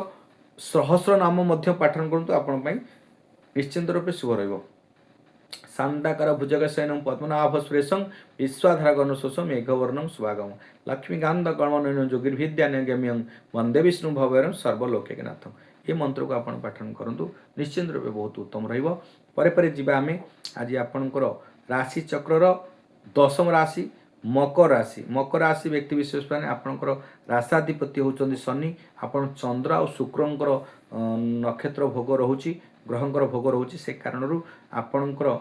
सहस्र नाम मध्य पाठन करंतु आपण निश्चिंत रूप शुभ रहिबो। शांताकार भुजगशयनं पद्मनाभ सुरेशं विश्वाधार गणशोषं मेघवर्णं शुभागम लक्ष्मीकांत कल्मनयनं ज्योतिर्विद्यानगम्यं वंदे विष्णु भवरं सर्वलोकैकनाथं। ये मंत्र को आपण पाठन करंतु निश्चिंत रूप बहुत उत्तम रहिबो। परे परे जिबा आमे आज आपणकर राशि चक्रर 10म राशि मकर राशि। मकर राशि व्यक्ति विशेष माने आपणकर राशाधिपति होचंदी शनि। आपण चंद्र और शुक्रंकर नक्षत्र भोग रहुची ग्रहंकर भोग रहुची से कारणरू आपणकर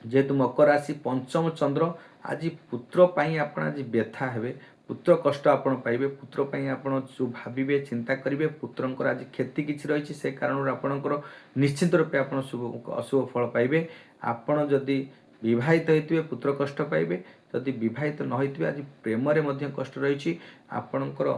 जेहेतु मकर राशि पंचम चंद्र आज पुत्र पाई आपण आज व्यथा हेबे। पुत्र कष्ट आपण पाइबे। पुत्र पाई आपण जो भाबिबे चिंता करिवे पुत्रंकर आज क्षति किछि रहिछि से कारणरू आपणकर निश्चित रूपे आपण शुभ अशुभ फल पाइबे। आपण जदि विवाहित होइतिबे पुत्र कष्ट पाइबे। जदि विवाहित न होइतिबे आज प्रेम रे मध्य कष्ट रहिछि। आपणकर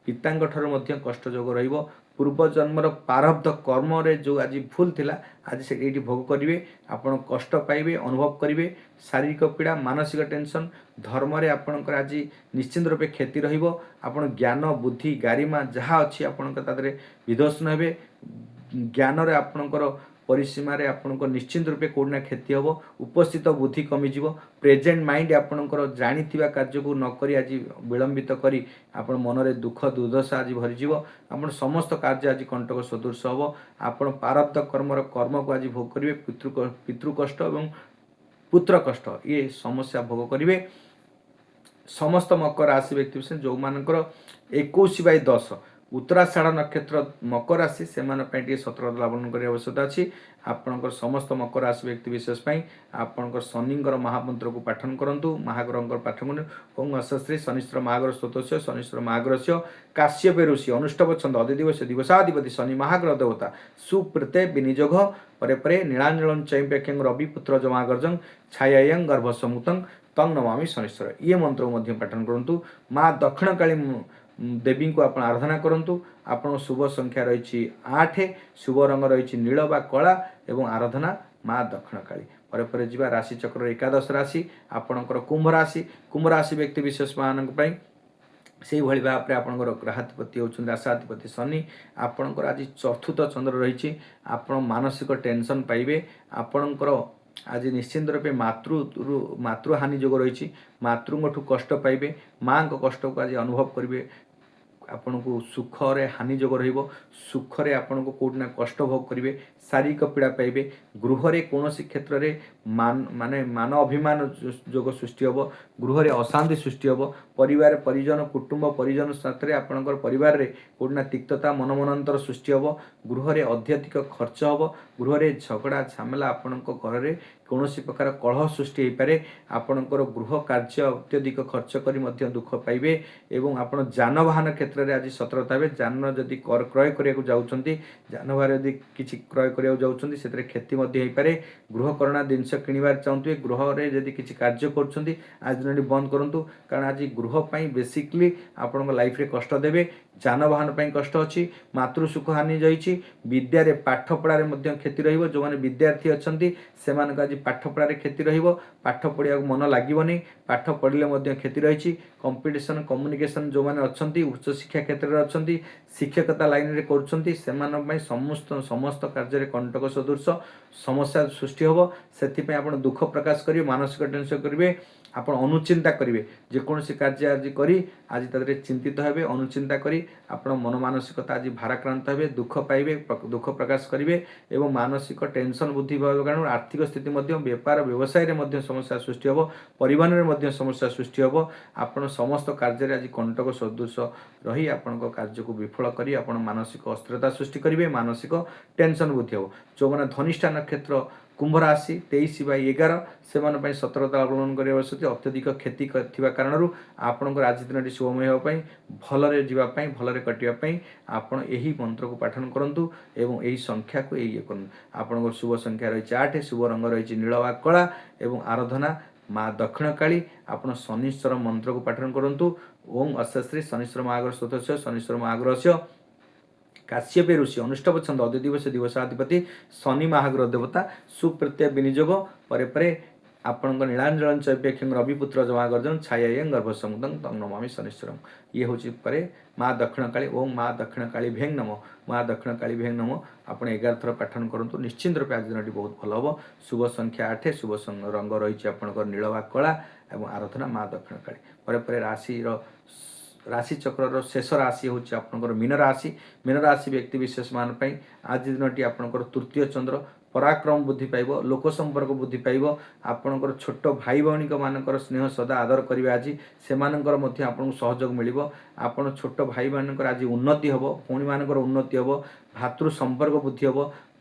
पितांग ठार मध्य कष्ट जोग रहिबो। पूर्व जन्मर प्रारब्ध कर्म रे जो आज भूल थिला आज से एठी भोग करिवे। आपण कष्ट पाइबे अनुभव करिवे। शारीरिक पीड़ा मानसिक टेंशन धर्म रे आपणकर आज निश्चित रूपे क्षति रहिबो। आपण ज्ञान बुद्धि गारिमा जहाँ अच्छी आपणकर तादरे विध्वंसन हेबे। ज्ञान रे आपणकर परिसीमा रे आपणकर निश्चित रूपे कोडना क्षति हम। उपस्थित बुद्धि कमिजिव। प्रेजेंट माइंड आपणकर जानिथिबा कार्य को न करी आज विलंबित करी आपण मन रे दुख दुर्दशा आज भरिजिव। आपण समस्त कार्य आज कंटक सदृश हम। आपण प्रारब्ध कर्मर कर्म को आज भोग करिवे। पितृ कष्ट एवं पुत्र कष्ट ये समस्या भोग करिवे। समस्त मकर राशि व्यक्ति विशेष जो मानकर 21/10 उत्तराषाढ़ नक्षत्र मकर राशि से सतर्कता अवलंबन करने आवश्यकता अच्छी। आपणकर समस्त मकर राशि व्यक्ति विशेष आपणकर शनिंकर महामंत्र को पाठन करंतु। महाग्रहंकर पाठन ओं अश्री शनिश्चर महाग्रह स्तोत्र शनिश्चर महाग्रह काश्यपे ऋषि अनुष्टव छंद अधिदिवस दिवसाधिपति शनि महाग्रह देवता सुप्रते विनिजोग परे परे नीलांजलन चैप्यक्षं रविपुत्र जमागर्जं छायायं गर्भसमुतं तं नमामि शनिश्चर। ये मंत्र को पाठन करंतु। माँ दक्षिणकाली देवी को आपण आराधना करंतु। आपण शुभ संख्या रही 8। शुभ रंग रही नील बा कला एवं आराधना माँ दक्षिणकाली। परे परे जीवा राशि चक्र एकादश राशि आपणकर कुंभ राशि। कुंभ राशि व्यक्ति विशेष मानक पई से भली भाव में आपणकर ग्रहाधिपति होउछन राशाधिपति शनि। आपणकर आज चतुर्थ चंद्र रही। आपण मानसिक टेंशन पाइबे। आपणकर आज निश्चिंत रूपे मातृहानि जोग रही। मातृठू कष्ट पाइबे। माँ को कष्ट को आज अनुभव करेंगे। आपण को सुख रे हानि जोग रहिबो। सुख रे आपण को कोडना कष्ट भोग करिवे। शारीरिक पीड़ा पाइबे। गृह रे कोनोसी क्षेत्र रे मान अभिमान जोग सृष्टि होबो। गृह रे अशांति सृष्टि होबो। परिवार परिजन कुटुंब परिजन साथ रे आपणकर परिवार रे कोडना तिक्तता मनमनांतर सृष्टि होबो। गृह रे अत्यधिक खर्च होबो। गृह रे झगड़ा झमेला आपणक घर रे କୌଣସି ପ୍ରକାର କଳହ ସୃଷ୍ଟି ହୋଇପାରେ। ଆପଣଙ୍କର ଗୃହ କାର୍ଯ୍ୟ ଅତ୍ୟଧିକ ଖର୍ଚ୍ଚ କରି ମଧ୍ୟ ଦୁଃଖ ପାଇବେ ଏବଂ ଆପଣ ଯାନବାହନ କ୍ଷେତ୍ରରେ ଆଜି ସତର୍କତା ହେବେ। ଯାନ ଯଦି କ୍ରୟ କରିବାକୁ ଯାଉଛନ୍ତି, ଯାନବାହନ ଯଦି କିଛି କ୍ରୟ କରିବାକୁ ଯାଉଛନ୍ତି ସେଥିରେ କ୍ଷତି ମଧ୍ୟ ହୋଇପାରେ। ଗୃହକରଣା ଜିନିଷ କିଣିବାରେ ଚାହୁଁଥିବେ, ଗୃହରେ ଯଦି କିଛି କାର୍ଯ୍ୟ କରୁଛନ୍ତି ଆଜି ଦିନଟି ବନ୍ଦ କରନ୍ତୁ, କାରଣ ଆଜି ଗୃହ ପାଇଁ ବେସିକଲି ଆପଣଙ୍କ ଲାଇଫରେ କଷ୍ଟ ଦେବେ। ଯାନବାହନ ପାଇଁ କଷ୍ଟ ଅଛି, ମାତୃସୁଖ ହାନି ଯାଇଛି, ବିଦ୍ୟାରେ ପାଠ ପଢ଼ାରେ ମଧ୍ୟ କ୍ଷତି ରହିବ। ଯେଉଁମାନେ ବିଦ୍ୟାର୍ଥୀ ଅଛନ୍ତି ସେମାନଙ୍କ ଆଜି ପାଠ ପଢ଼ାରେ କ୍ଷତି ରହିବ, ପାଠ ପଢ଼ିବାକୁ ମନ ଲାଗିବନି, ପାଠ ପଢ଼ିଲେ ମଧ୍ୟ କ୍ଷତି ରହିଛି। କମ୍ପିଟିସନ୍ କମ୍ୟୁନିକେସନ୍ ଯେଉଁମାନେ ଅଛନ୍ତି, ଉଚ୍ଚଶିକ୍ଷା କ୍ଷେତ୍ରରେ ଅଛନ୍ତି, ଶିକ୍ଷକତା ଲାଇନରେ କରୁଛନ୍ତି, ସେମାନଙ୍କ ପାଇଁ ସମସ୍ତ କାର୍ଯ୍ୟରେ କଣ୍ଟକ ସଦୃଶ ସମସ୍ୟା ସୃଷ୍ଟି ହେବ। ସେଥିପାଇଁ ଆପଣ ଦୁଃଖ ପ୍ରକାଶ କରିବେ, ମାନସିକ ଟେନସନ୍ କରିବେ, ଆପଣ ଅନୁଚିନ୍ତା କରିବେ। ଯେକୌଣସି କାର୍ଯ୍ୟ ଆଜି କରି ଆଜି ତା ଦେହରେ ଚିନ୍ତିତ ହେବେ, ଅନୁଚିନ୍ତା କରି ଆପଣ ମନ ମାନସିକତା ଆଜି ଭାରାକ୍ରାନ୍ତ ହେବେ, ଦୁଃଖ ପାଇବେ, ଦୁଃଖ ପ୍ରକାଶ କରିବେ ଏବଂ ମାନସିକ ଟେନସନ୍ ବୃଦ୍ଧି ପାଇବା କାରଣରୁ ଆର୍ଥିକ ସ୍ଥିତି ମଧ୍ୟ, ବେପାର ବ୍ୟବସାୟରେ ମଧ୍ୟ ସମସ୍ୟା ସୃଷ୍ଟି ହେବ, ପରିବହନରେ ମଧ୍ୟ ସମସ୍ୟା ସୃଷ୍ଟି ହେବ। ଆପଣ ସମସ୍ତ କାର୍ଯ୍ୟରେ ଆଜି କଣ୍ଟକ ସଦୃଶ ରହି ଆପଣଙ୍କ କାର୍ଯ୍ୟକୁ ବିଫଳ କରି ଆପଣ ମାନସିକ ଅସ୍ଥିରତା ସୃଷ୍ଟି କରିବେ, ମାନସିକ ଟେନସନ୍ ବୃଦ୍ଧି ହେବ। ଯେଉଁମାନେ ଧନିଷ୍ଠା ନକ୍ଷତ୍ର କୁମ୍ଭ ରାଶି 23/11 ସେମାନଙ୍କ ପାଇଁ ସତର୍କତା ଅବଲମ୍ବନ କରିବା ଆବଶ୍ୟକ। ଅତ୍ୟଧିକ କ୍ଷତି ଥିବା କାରଣରୁ ଆପଣଙ୍କର ଆଜି ଦିନଟି ଶୁଭମୟ ହେବା ପାଇଁ, ଭଲରେ ଯିବା ପାଇଁ, ଭଲରେ କଟିବା ପାଇଁ ଆପଣ ଏହି ମନ୍ତ୍ରକୁ ପାଠନ କରନ୍ତୁ ଏବଂ ଏହି ସଂଖ୍ୟାକୁ ଇଏ କରନ୍ତୁ। ଆପଣଙ୍କର ଶୁଭ ସଂଖ୍ୟା ରହିଛି 8, ଶୁଭ ରଙ୍ଗ ରହିଛି ନୀଳ ବା କଳା ଏବଂ ଆରାଧନା ମା ଦକ୍ଷିଣକାଳୀ। ଆପଣ ଶନିଶ୍ଚର ମନ୍ତ୍ରକୁ ପାଠନ କରନ୍ତୁ। ଓಂ ଅଶ୍ୱଶ୍ରୀ ଶନିଶ୍ଚର ମହାଗ୍ରହ ସ୍ତୋତ୍ରସ୍ୟ ଶନିଶ୍ଚର ମହାଗ୍ରହସ୍ୟ କାଶ୍ୟପ ଋଷି ଅନୁଷ୍ଠବ ଛନ୍ଦ ଅଦିଦିବସ ଦିବସାଧିପତି ଶନି ମହାଗ୍ରହ ଦେବତା ସୁପ୍ରତ୍ୟୟ ବିନିଯୋଗ ପରେ ପରେ ଆପଣଙ୍କ ନୀଳାଞ୍ଚଳ ଚୈପ୍ୟକ୍ଷଂ ରବିପୁତ୍ର ଜମାଗର୍ଜନ ଛାୟାୟଂ ଗର୍ଭସମୁଦଂ ତଂ ନମାମି ଶନିଶ୍ଚରମ୍। ଇଏ ହେଉଛି ପରେ ମା ଦକ୍ଷିଣକାଳୀ। ଓಂ ମା ଦକ୍ଷିଣକାଳୀ ଭେଂ ନମ, ମା ଦକ୍ଷିଣକାଳୀ ଭେଂ ନମ। ଆପଣ 11 ଥର ପାଠନ କରନ୍ତୁ, ନିଶ୍ଚିନ୍ତ ରୂପେ ଆଜି ଦିନଟି ବହୁତ ଭଲ ହେବ। ଶୁଭ ସଂଖ୍ୟା 8, ଶୁଭ ରଙ୍ଗ ରହିଛି ଆପଣଙ୍କର ନୀଳ ବା କଳା ଏବଂ ଆରାଧନା ମା ଦକ୍ଷିଣକାଳୀ। ପରେ ପରେ ରାଶିଚକ୍ରର ଶେଷ ରାଶି ହେଉଛି ଆପଣଙ୍କର ମୀନ ରାଶି। ମୀନ ରାଶି ବ୍ୟକ୍ତି ବିଶେଷମାନଙ୍କ ପାଇଁ ଆଜି ଦିନଟି ଆପଣଙ୍କର ତୃତୀୟ ଚନ୍ଦ୍ର, ପରାକ୍ରମ ବୃଦ୍ଧି ପାଇବ, ଲୋକ ସମ୍ପର୍କ ବୃଦ୍ଧି ପାଇବ। ଆପଣଙ୍କର ଛୋଟ ଭାଇ ଭଉଣୀଙ୍କ ମାନଙ୍କର ସ୍ନେହ ସଦା ଆଦର କରିବେ। ଆଜି ସେମାନଙ୍କର ମଧ୍ୟ ଆପଣଙ୍କୁ ସହଯୋଗ ମିଳିବ। ଆପଣ ଛୋଟ ଭାଇମାନଙ୍କର ଆଜି ଉନ୍ନତି ହେବ, ଭଉଣୀମାନଙ୍କର ଉନ୍ନତି ହେବ, ଭାତୃ ସମ୍ପର୍କ ବୃଦ୍ଧି ହେବ,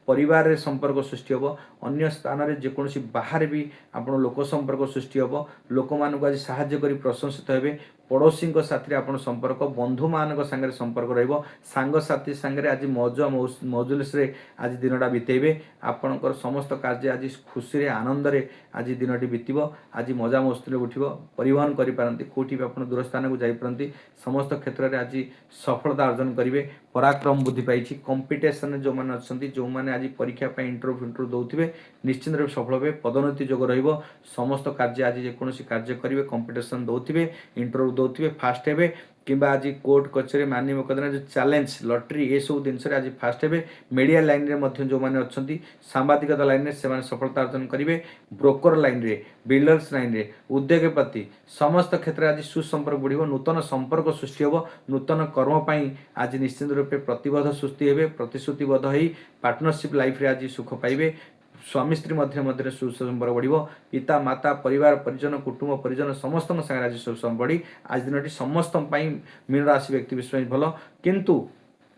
ପରିବାରରେ ସମ୍ପର୍କ ସୃଷ୍ଟି ହେବ। ଅନ୍ୟ ସ୍ଥାନରେ ଯେକୌଣସି ବାହାରେ ବି ଆପଣ ଲୋକ ସମ୍ପର୍କ ସୃଷ୍ଟି ହେବ। ଲୋକମାନଙ୍କୁ ଆଜି ସାହାଯ୍ୟ କରି ପ୍ରଶଂସିତ ହେବେ। ପଡ଼ୋଶୀଙ୍କ ସାଥିରେ ଆପଣ ସମ୍ପର୍କ, ବନ୍ଧୁମାନଙ୍କ ସାଙ୍ଗରେ ସମ୍ପର୍କ ରହିବ। ସାଙ୍ଗସାଥି ସାଙ୍ଗରେ ଆଜି ମଜଲିସରେ ଆଜି ଦିନଟା ବିତେଇବେ। ଆପଣଙ୍କର ସମସ୍ତ କାର୍ଯ୍ୟ ଆଜି ଖୁସିରେ ଆନନ୍ଦରେ ଆଜି ଦିନଟି ବିତିବ। ଆଜି ମଜା ମସ୍ତିରେ ଉଠିବ, ପରିବହନ କରିପାରନ୍ତି, କେଉଁଠି ବି ଆପଣ ଦୂର ସ୍ଥାନକୁ ଯାଇପାରନ୍ତି। ସମସ୍ତ କ୍ଷେତ୍ରରେ ଆଜି ସଫଳତା ଅର୍ଜନ କରିବେ, ପରାକ୍ରମ ବୃଦ୍ଧି ପାଇଛି। କମ୍ପିଟିସନରେ ଯେଉଁମାନେ ଅଛନ୍ତି, ଯେଉଁମାନେ ଆଜି ପରୀକ୍ଷା ପାଇଁ ଇଣ୍ଟରଭ୍ୟୁ ଦେଉଥିବେ, ନିଶ୍ଚିନ୍ତ ରୂପେ ସଫଳ ହେବେ, ପଦୋନ୍ନତି ଯୋଗ ରହିବ। ସମସ୍ତ କାର୍ଯ୍ୟ ଆଜି ଯେକୌଣସି କାର୍ଯ୍ୟ କରିବେ, କମ୍ପିଟିସନ୍ ଦେଉଥିବେ, ଇଣ୍ଟରଭ୍ୟୁ ଦେଉଥିବେ, ଫାଷ୍ଟ ହେବେ କିମ୍ବା ଆଜି କୋର୍ଟ କଚେରୀ ମାନି ମକଦ୍ଦମା ଯେଉଁ ଚ୍ୟାଲେଞ୍ଜ ଲଟେରୀ ଏସବୁ ଜିନିଷରେ ଆଜି ଫାଷ୍ଟ ହେବେ। ମିଡ଼ିଆ ଲାଇନରେ ମଧ୍ୟ ଯେଉଁମାନେ ଅଛନ୍ତି, ସାମ୍ବାଦିକତା ଲାଇନରେ ସେମାନେ ସଫଳତା ଅର୍ଜନ କରିବେ। ବ୍ରୋକର ଲାଇନରେ, ବିଲ୍ଡର୍ସ ଲାଇନରେ, ଉଦ୍ୟୋଗପତି ସମସ୍ତ କ୍ଷେତ୍ରରେ ଆଜି ସୁସମ୍ପର୍କ ବଢ଼ିବ, ନୂତନ ସମ୍ପର୍କ ସୃଷ୍ଟି ହେବ। ନୂତନ କର୍ମ ପାଇଁ ଆଜି ନିଶ୍ଚିନ୍ତ ରୂପେ ପ୍ରତିବଦ୍ଧ ସୃଷ୍ଟି ହେବେ, ପ୍ରତିଶ୍ରୁତିବଦ୍ଧ ହୋଇ ପାର୍ଟନରସିପ୍ ଲାଇଫରେ ଆଜି ସୁଖ ପାଇବେ। ସ୍ୱାମୀ ସ୍ତ୍ରୀ ମଧ୍ୟରେ ସୁସମ୍ପର୍କ ବଢ଼ିବ। ପିତା ମାତା ପରିବାର ପରିଜନ କୁଟୁମ୍ବ ପରିଜନ ସମସ୍ତଙ୍କ ସାଙ୍ଗରେ ଆଜି ସୁସମ୍ପର୍କ ବଢ଼ି ଆଜି ଦିନଟି ସମସ୍ତଙ୍କ ପାଇଁ ମୀନ ରାଶି ବ୍ୟକ୍ତି ବିଶେଷ ଭଲ କିନ୍ତୁ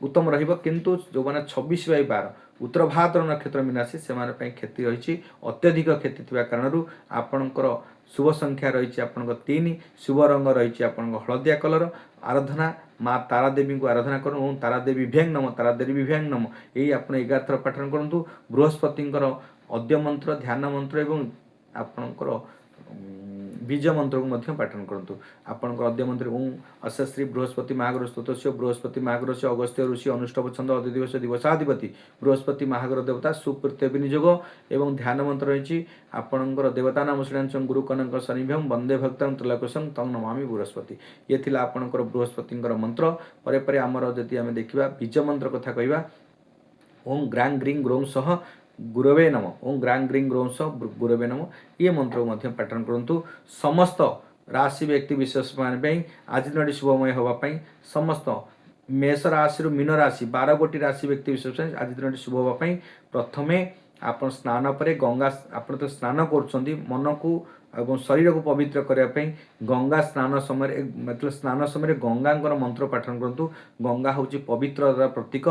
ଉତ୍ତମ ରହିବ। କିନ୍ତୁ ଯେଉଁମାନେ 26/12 ଉତ୍ତର ଭାରତର ନକ୍ଷତ୍ର ମୀନ ରାଶି ସେମାନଙ୍କ ପାଇଁ କ୍ଷତି ରହିଛି। ଅତ୍ୟଧିକ କ୍ଷତି ଥିବା କାରଣରୁ ଆପଣଙ୍କର ଶୁଭ ସଂଖ୍ୟା ରହିଛି ଆପଣଙ୍କ 3, ଶୁଭ ରଙ୍ଗ ରହିଛି ଆପଣଙ୍କ ହଳଦିଆ କଲର। ଆରାଧନା ମା ତାରାଦେବୀଙ୍କୁ ଆରାଧନା କରନ୍ତୁ। ଏବଂ ତାରାଦେବୀ ଭେଂ ନମ, ତାରାଦେବୀ ଭେଂ ନମ। ଏହି ଆପଣ 11 ଥର ପାଠନ କରନ୍ତୁ। ବୃହସ୍ପତିଙ୍କର ଅଦ୍ୟ ମନ୍ତ୍ର, ଧ୍ୟାନ ମନ୍ତ୍ର ଏବଂ ଆପଣଙ୍କର ବୀଜ ମନ୍ତ୍ରକୁ ମଧ୍ୟ ପାଠନ କରନ୍ତୁ। ଆପଣଙ୍କର ଅଦ୍ୟ ମନ୍ତ୍ର ଓଁ ଅଶ୍ୱଶ୍ରୀ ବୃହସ୍ପତି ମହାଗ୍ରହ ସ୍ତୋତ୍ରସ୍ୟ ବୃହସ୍ପତି ମହାଗ୍ରହସ୍ୟ ଅଗସ୍ତ୍ୟ ଋଷି ଅନୁଷ୍ଠବ ଛନ୍ଦ ଅଦିଦିବସ ଦିବସାଧିପତି ବୃହସ୍ପତି ମହାଗ୍ରହ ଦେବତା ସୁପ୍ରତ୍ୟୟ ବିନିଯୋଗ ଏବଂ ଧ୍ୟାନ ମନ୍ତ୍ର ରହିଛି ଆପଣଙ୍କର ଦେବତା ନାମ ଶ୍ରୀରାଞ୍ଚ ଗୁରୁ କନକ ଶନିଭ୍ୟମ୍ ବନ୍ଦେ ଭକ୍ତଂ ତ୍ରିଲୋକସଂ ତଂ ନମାମି ବୃହସ୍ପତି। ଇଏ ଥିଲା ଆପଣଙ୍କର ବୃହସ୍ପତିଙ୍କର ମନ୍ତ୍ର। ପରେ ପରେ ଆମର ଯଦି ଆମେ ଦେଖିବା ବୀଜ ମନ୍ତ୍ର କଥା କହିବା, ଓଁ ଗ୍ରାଂ ଗ୍ରିଂ ଗ୍ରୌଂ ସହ ଗୁରବେ ନମ, ଓଁ ଗ୍ରାଂ ଗ୍ରିଂ ଗ୍ରୌଂ ସହ ଗୁରବେ ନମ। ଇଏ ମନ୍ତ୍ରକୁ ମଧ୍ୟ ପାଠନ କରନ୍ତୁ। ସମସ୍ତ ରାଶି ବ୍ୟକ୍ତି ବିଶେଷମାନ ପାଇଁ ଆଜି ଦିନଟି ଶୁଭମୟ ହେବା ପାଇଁ ସମସ୍ତ ମେଷ ରାଶିରୁ ମୀନ ରାଶି 12 ଗୋଟି ରାଶି ବ୍ୟକ୍ତି ବିଶେଷ ପାଇଁ ଆଜି ଦିନଟି ଶୁଭ ହେବା ପାଇଁ ପ୍ରଥମେ ଆପଣ ସ୍ନାନ ପରେ ଆପଣ ତ ସ୍ନାନ କରୁଛନ୍ତି, ମନକୁ ଏବଂ ଶରୀରକୁ ପବିତ୍ର କରିବା ପାଇଁ ଗଙ୍ଗା ସ୍ନାନ ସମୟରେ मतलब ସ୍ନାନ ସମୟରେ ଗଙ୍ଗାଙ୍କର ମନ୍ତ୍ର ପାଠନ କରନ୍ତୁ। ଗଙ୍ଗା ହେଉଛି ପବିତ୍ରତାର ପ୍ରତୀକ।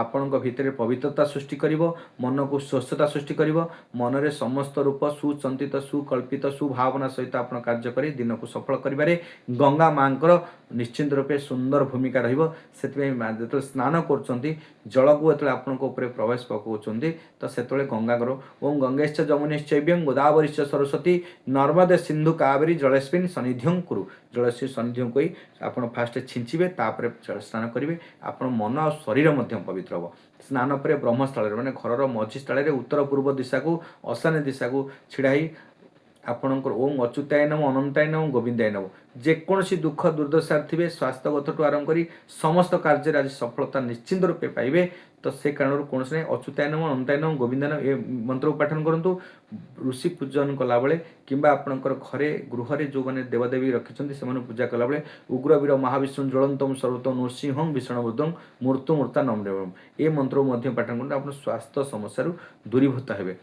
ଆପଣଙ୍କ ଭିତରେ ପବିତ୍ରତା ସୃଷ୍ଟି କରିବ, ମନକୁ ସ୍ୱଚ୍ଛତା ସୃଷ୍ଟି କରିବ। ମନରେ ସମସ୍ତ ରୂପ ସୁଚିନ୍ତିତ ସୁକଳ୍ପିତ ସୁଭାବନା ସହିତ ଆପଣ କାର୍ଯ୍ୟ କରି ଦିନକୁ ସଫଳ କରିବାରେ ଗଙ୍ଗା ମାଙ୍କର ନିଶ୍ଚିନ୍ତ ରୂପେ ସୁନ୍ଦର ଭୂମିକା ରହିବ। ସେଥିପାଇଁ ଯେତେବେଳେ ସ୍ନାନ କରୁଛନ୍ତି ଜଳକୁ ଯେତେବେଳେ ଆପଣଙ୍କ ଉପରେ ପ୍ରବେଶ ପକାଉଛନ୍ତି ତ ସେତେବେଳେ ଗଙ୍ଗାଙ୍କର ଓಂ ଗଙ୍ଗେଶ୍ଚ ଯମୁନେଶ୍ଚୈବ୍ୟଂ ଗୋଦାବରୀଶ୍ଚ ସରସ୍ୱତୀ ନର୍ମଦେ ସିନ୍ଧୁ କାବେରୀ ଜଳେସ୍ମିନ୍ ସନ୍ନିଧ୍ୟଂ କୁରୁ। ଜଳେଶ୍ୱରୀ ସନ୍ନିଧ୍ୟଂ କହି ଆପଣ ଫାଷ୍ଟ ଛିଞ୍ଚିବେ, ତାପରେ ସ୍ନାନ କରିବେ। ଆପଣ ମନ ଆଉ ଶରୀର ମଧ୍ୟ ପବିତ୍ର ହେବ। ସ୍ନାନ ପରେ ବ୍ରହ୍ମସ୍ଥଳରେ ମାନେ ଘରର ମଝି ସ୍ଥଳରେ ଉତ୍ତର ପୂର୍ବ ଦିଶାକୁ ଅଶାନ୍ୟ ଦିଶାକୁ ଛିଡ଼ା ହେଇ ଆପଣଙ୍କର ଓಂ ଅଚ୍ୟୁତାୟ ନମଃ ଅନନ୍ତାୟ ନମଃ ଗୋବିନ୍ଦାୟ ନମଃ। ଯେକୌଣସି ଦୁଃଖ ଦୁର୍ଦ୍ଦଶାରେ ଥିବେ ସ୍ୱାସ୍ଥ୍ୟଗତଠୁ ଆରମ୍ଭ କରି ସମସ୍ତ କାର୍ଯ୍ୟରେ ଆଜି ସଫଳତା ନିଶ୍ଚିନ୍ତ ରୂପେ ପାଇବେ। ତ ସେ କାରଣରୁ କୌଣସି ନାହିଁ ଅଚ୍ୟୁତାୟ ନମଃ ଅନନ୍ତାୟ ନମଃ ଗୋବିନ୍ଦାୟ ନମଃ ଏ ମନ୍ତ୍ରକୁ ପାଠନ କରନ୍ତୁ। ଋଷି ପୂଜନ କଲାବେଳେ କିମ୍ବା ଆପଣଙ୍କର ଘରେ ଗୃହରେ ଯେଉଁମାନେ ଦେବଦେବୀ ରଖିଛନ୍ତି ସେମାନଙ୍କୁ ପୂଜା କଲାବେଳେ ଉଗ୍ରବୀର ମହାବିଷ୍ଣୁ ଜ୍ୱଳନ୍ତମ ସର୍ବତମ ନୃସିଂହଂ ଭୀଷଣବୁଦ୍ଧଂ ମୃତ୍ୟୁ ମୂର୍ତ୍ତା ନମ୍ରେବମ୍ ଏ ମନ୍ତ୍ରକୁ ମଧ୍ୟ ପାଠନ କରନ୍ତୁ। ଆପଣ ସ୍ୱାସ୍ଥ୍ୟ ସମସ୍ୟାରୁ ଦୂରୀଭୂତ ହେବେ।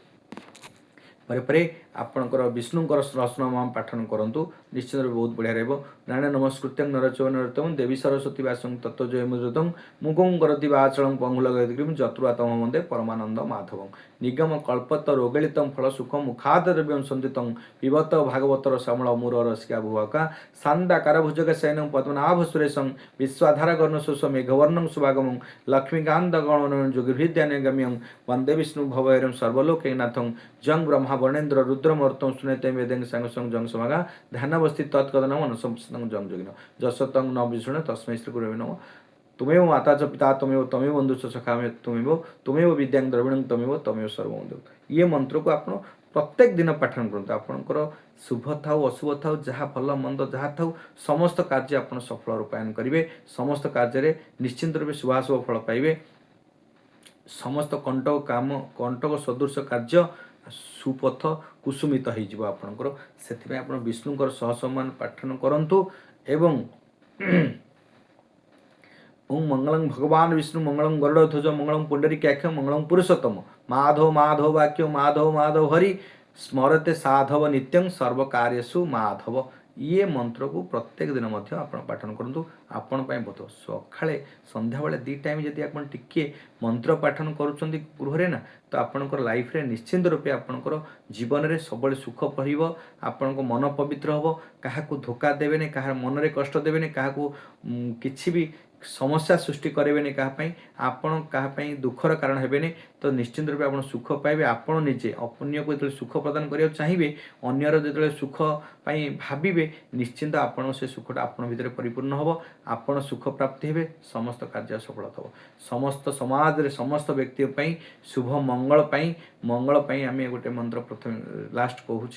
ପରେ ପରେ ଆପଣଙ୍କର ବିଷ୍ଣୁଙ୍କର ସହସ୍ରନାମ ପାଠନ କରନ୍ତୁ, ନିଶ୍ଚିତ ରୂପେ ବହୁତ ବଢ଼ିଆ ରହିବ। ନାରାୟଣ ନମସ୍କୃତ୍ୟଂ ନରଚୈବ ନରୋତ୍ତମଂ ଦେବୀ ସରସ୍ୱତୀ ବ୍ୟାସଂ ତତୋ ଜୟମୁଦ୍ରତଂ ମୁଗଂ କରତି ବାଚଳଂ ପଙ୍ଗୁଲଗତିଗ୍ରୀଂ ଯତ୍ରୁଆତମ ବନ୍ଦେ ପରମାନନ୍ଦ ମାଧବଂ। ନିଗମ କଳ୍ପତ ରୋଗଳିତଂ ଫଳ ସୁଖಂ ମୁଖାଦରବ୍ୟଂ ସନ୍ଦିତଂ ପିବତ ଭାଗବତର ଶ୍ୟାମଳ ମୂର ରସିକା ଭୁବକା ସାନ୍ଦାକାର ଭୁଜଗ ଶୟନଂ ପଦ୍ମନାଭ ସୁରେଶଂ ବିଶ୍ୱାଧାର ଗର୍ଣ୍ଣ ଶୋଷ ମେଘବର୍ଣ୍ଣଂ ସୁଭାଗମଂ ଲକ୍ଷ୍ମୀକାନ୍ତ ଗଣ ଯୋଗୀହୃଦ୍ୟାନଗମ୍ୟଂ ବନ୍ଦେ ବିଷ୍ଣୁ ଭବୈରଂ ସର୍ବଲୋକୈନାଥଂ ଜଂ ବ୍ରହ୍ମା ବର୍ଣେନ୍ଦ୍ର ରୁଦ୍ରମୂର୍ତ୍ତଂ ସୁନେତେ ବେଦେଂ ସାଙ୍ଗ ସଂ ଜଂ ସମାଗା ଧ୍ୟାନବସ୍ତି ତତ୍କଦନଂ ଅନୁସଂସ୍ତଂ ଜଂ ଯୋଗିନ ଯଶତଂ ନ ବିଷ୍ଣୁ ତସ୍मै ଶ୍ରୀ ଗୁରବେ ନମଃ। ତୁମେବ ମାତା च पिता तुमेव तमेव बंधु च सखा तुमेव विद्यां द्रविणं तमेव सर्वं। ये मंत्र को आप प्रत्येक दिन पाठन करते आपणकर शुभ थाउ अशुभ थाउ जहाँ भल मंद जहाँ थाउ समस्त कार्य आप सफल रूपायन करेंगे। समस्त कार्य निश्चिंत रूप शुभाशुभ फल पाइबे। समस्त कंटक काम कंटक सदृश कार्य सुपथ कुसुमित हो आपणकर से आप विष्णुकर सहसम्मान पाठन करंतु एवं ओं मंगलं भगवान विष्णु मंगलं गरुड़ध्वज मंगलं पुंडरीकाक्ष मंगलं पुरुषोत्तम माधव माधव वाक्य माधव माधव हरि स्मरते साधव नित्यं सर्वकार्यसु माधव। ये मंत्र को प्रत्येक दिन मध्य आपण पाठन करंतु आपण पय बहुत सखाळे संध्या बेले दी टाइम जदि आपण टिके मंत्र पाठन करूछंती गृहरे ना तो आपणकर लाइफ रे निश्चिंत रूपे आपणकर जीवन रे सबले सुख परिबो। आपणको मन पवित्र हबो, काहाकू धोखा देबेनी, काहा मन रे कष्ट देबेनी, काहाकू किछि भी समस्या सृष्टि करेंगे क्या आपण क्या दुखर कारण हेबेनी। तो निश्चिंत रूप आप सुख पाइबे। आपण निजे अन्य को जो सुख प्रदान करने चाहिए अन्यर जो सुख पाई भाविबे निश्चिंत आपण से सुखटा आपण भीतर परिपूर्ण हम आपण सुख प्राप्ति हेबे समस्त कार्य सफल हो। समस्त समाज रे समस्त व्यक्ति पाई शुभ मंगल पाई आम गोटे मंत्र प्रथम लास्ट कहूँ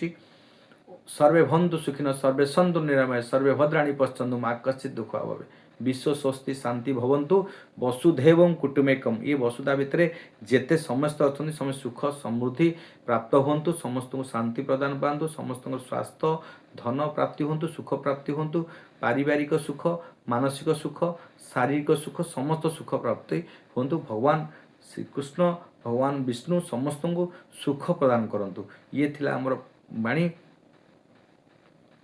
सर्वे भंतु सुखिन सर्वे सन्तु निरामय सर्वे भद्राणि पश्यन्तु मा कश्चित् दुःख अभावे विश्व स्वस्ति शांति भवन्तु वसुधैवं कुटुम्बकम्। ये वसुधा भितर जेते समस्त अच्छा समस्त सुख समृद्धि प्राप्त होंतु, समस्त को शांति प्रदान पातु, समस्त स्वास्थ्य धन प्राप्ति होंतु, सुख प्राप्ति होंतु, पारिवारिक सुख मानसिक सुख शारीरिक सुख समस्त सुख प्राप्ति होंतु। भगवान श्रीकृष्ण भगवान विष्णु समस्त को सुख प्रदान करंतु। ये थिला हमर बाणी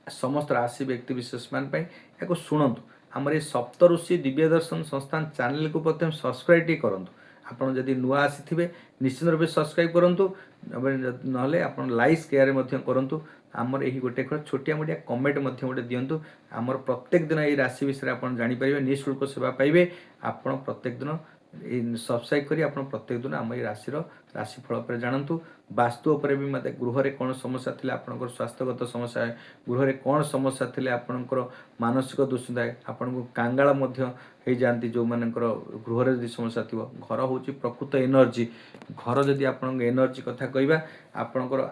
समस्त राशि व्यक्ति विशेष मान या शुणु आमर ये सप्तऋषि दिव्य दर्शन संस्थान चैनल को प्रथम सब्सक्राइब टी करंतु। आपन जदि नुआ आसी निश्चित रूप सब्सक्राइब करंतु नहले आपन लाइक शेयर मध्य करंतु। आमर यही गोटे छोटिया मोटिया कमेंट मध्य गोटे दिंतु। आमर प्रत्येक दिन ये राशि विषय आपन जानि परिबे, निःशुल्क सेवा पाइबे। आपन प्रत्येक दिन सब्सक्राइब करी आपन प्रत्येक दिन आम ये राशिफल पर जानतु। वास्तु पर भी मत गृह रे कौन समस्या थिले आपनकर स्वास्थ्यगत समस्या गृह रे कौन समस्या थिले आपनकर मानसिक दुश्चिंता आपन को कांगाल मध्य हो जाती जो मानकर गृह रे समस्या थी। घर हूँ प्रकृत एनर्जी घर जदि आपन एनर्जी कथा कहबा आपनकर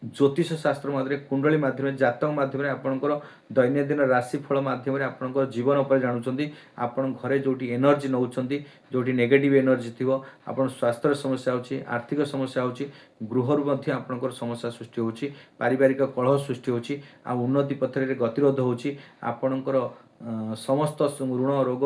ज्योतिष शास्त्र मध्य कुंडली माध्यम जातक माध्यम आपंकर दैनंदिन राशिफल मध्यम आपंकर जीवन पर जानुंट आपन घरे जो एनर्जी नौकरी जो नेगेटिव एनर्जी थी आपन स्वास्थ्य समस्या होची आर्थिक समस्या होची गृहरु मध्य आपनकर समस्या सृष्टि होची पारिवारिक कलह सृष्टि होची आ उन्नति पथरे गतिरोध होची आपनकर ସମସ୍ତ ଋଣ ରୋଗ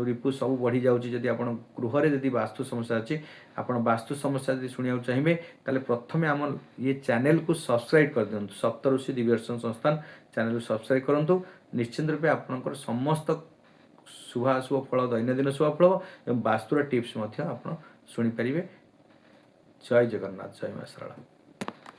ରିପୁ ସବୁ ବଢ଼ି ଯାଉଛି। ଯଦି ଆପଣ ଗୃହରେ ଯଦି ବାସ୍ତୁ ସମସ୍ୟା ଅଛି, ଆପଣ ବାସ୍ତୁ ସମସ୍ୟା ଯଦି ଶୁଣିବାକୁ ଚାହିଁବେ ତାହେଲେ ପ୍ରଥମେ ଆମ ଇଏ ଚ୍ୟାନେଲକୁ ସବସ୍କ୍ରାଇବ୍ କରିଦିଅନ୍ତୁ। ସପ୍ତଋଷି ଦିବ୍ୟଦର୍ଶନ ସଂସ୍ଥାନ ଚ୍ୟାନେଲକୁ ସବସ୍କ୍ରାଇବ୍ କରନ୍ତୁ। ନିଶ୍ଚିନ୍ତ ରୂପେ ଆପଣଙ୍କର ସମସ୍ତ ଶୁଭାଶୁଭ ଫଳ, ଦୈନନ୍ଦିନ ଶୁଭ ଫଳ ଏବଂ ବାସ୍ତୁର ଟିପ୍ସ ମଧ୍ୟ ଆପଣ ଶୁଣିପାରିବେ। ଜୟ ଜଗନ୍ନାଥ, ଜୟ ମା ଶାରଳା।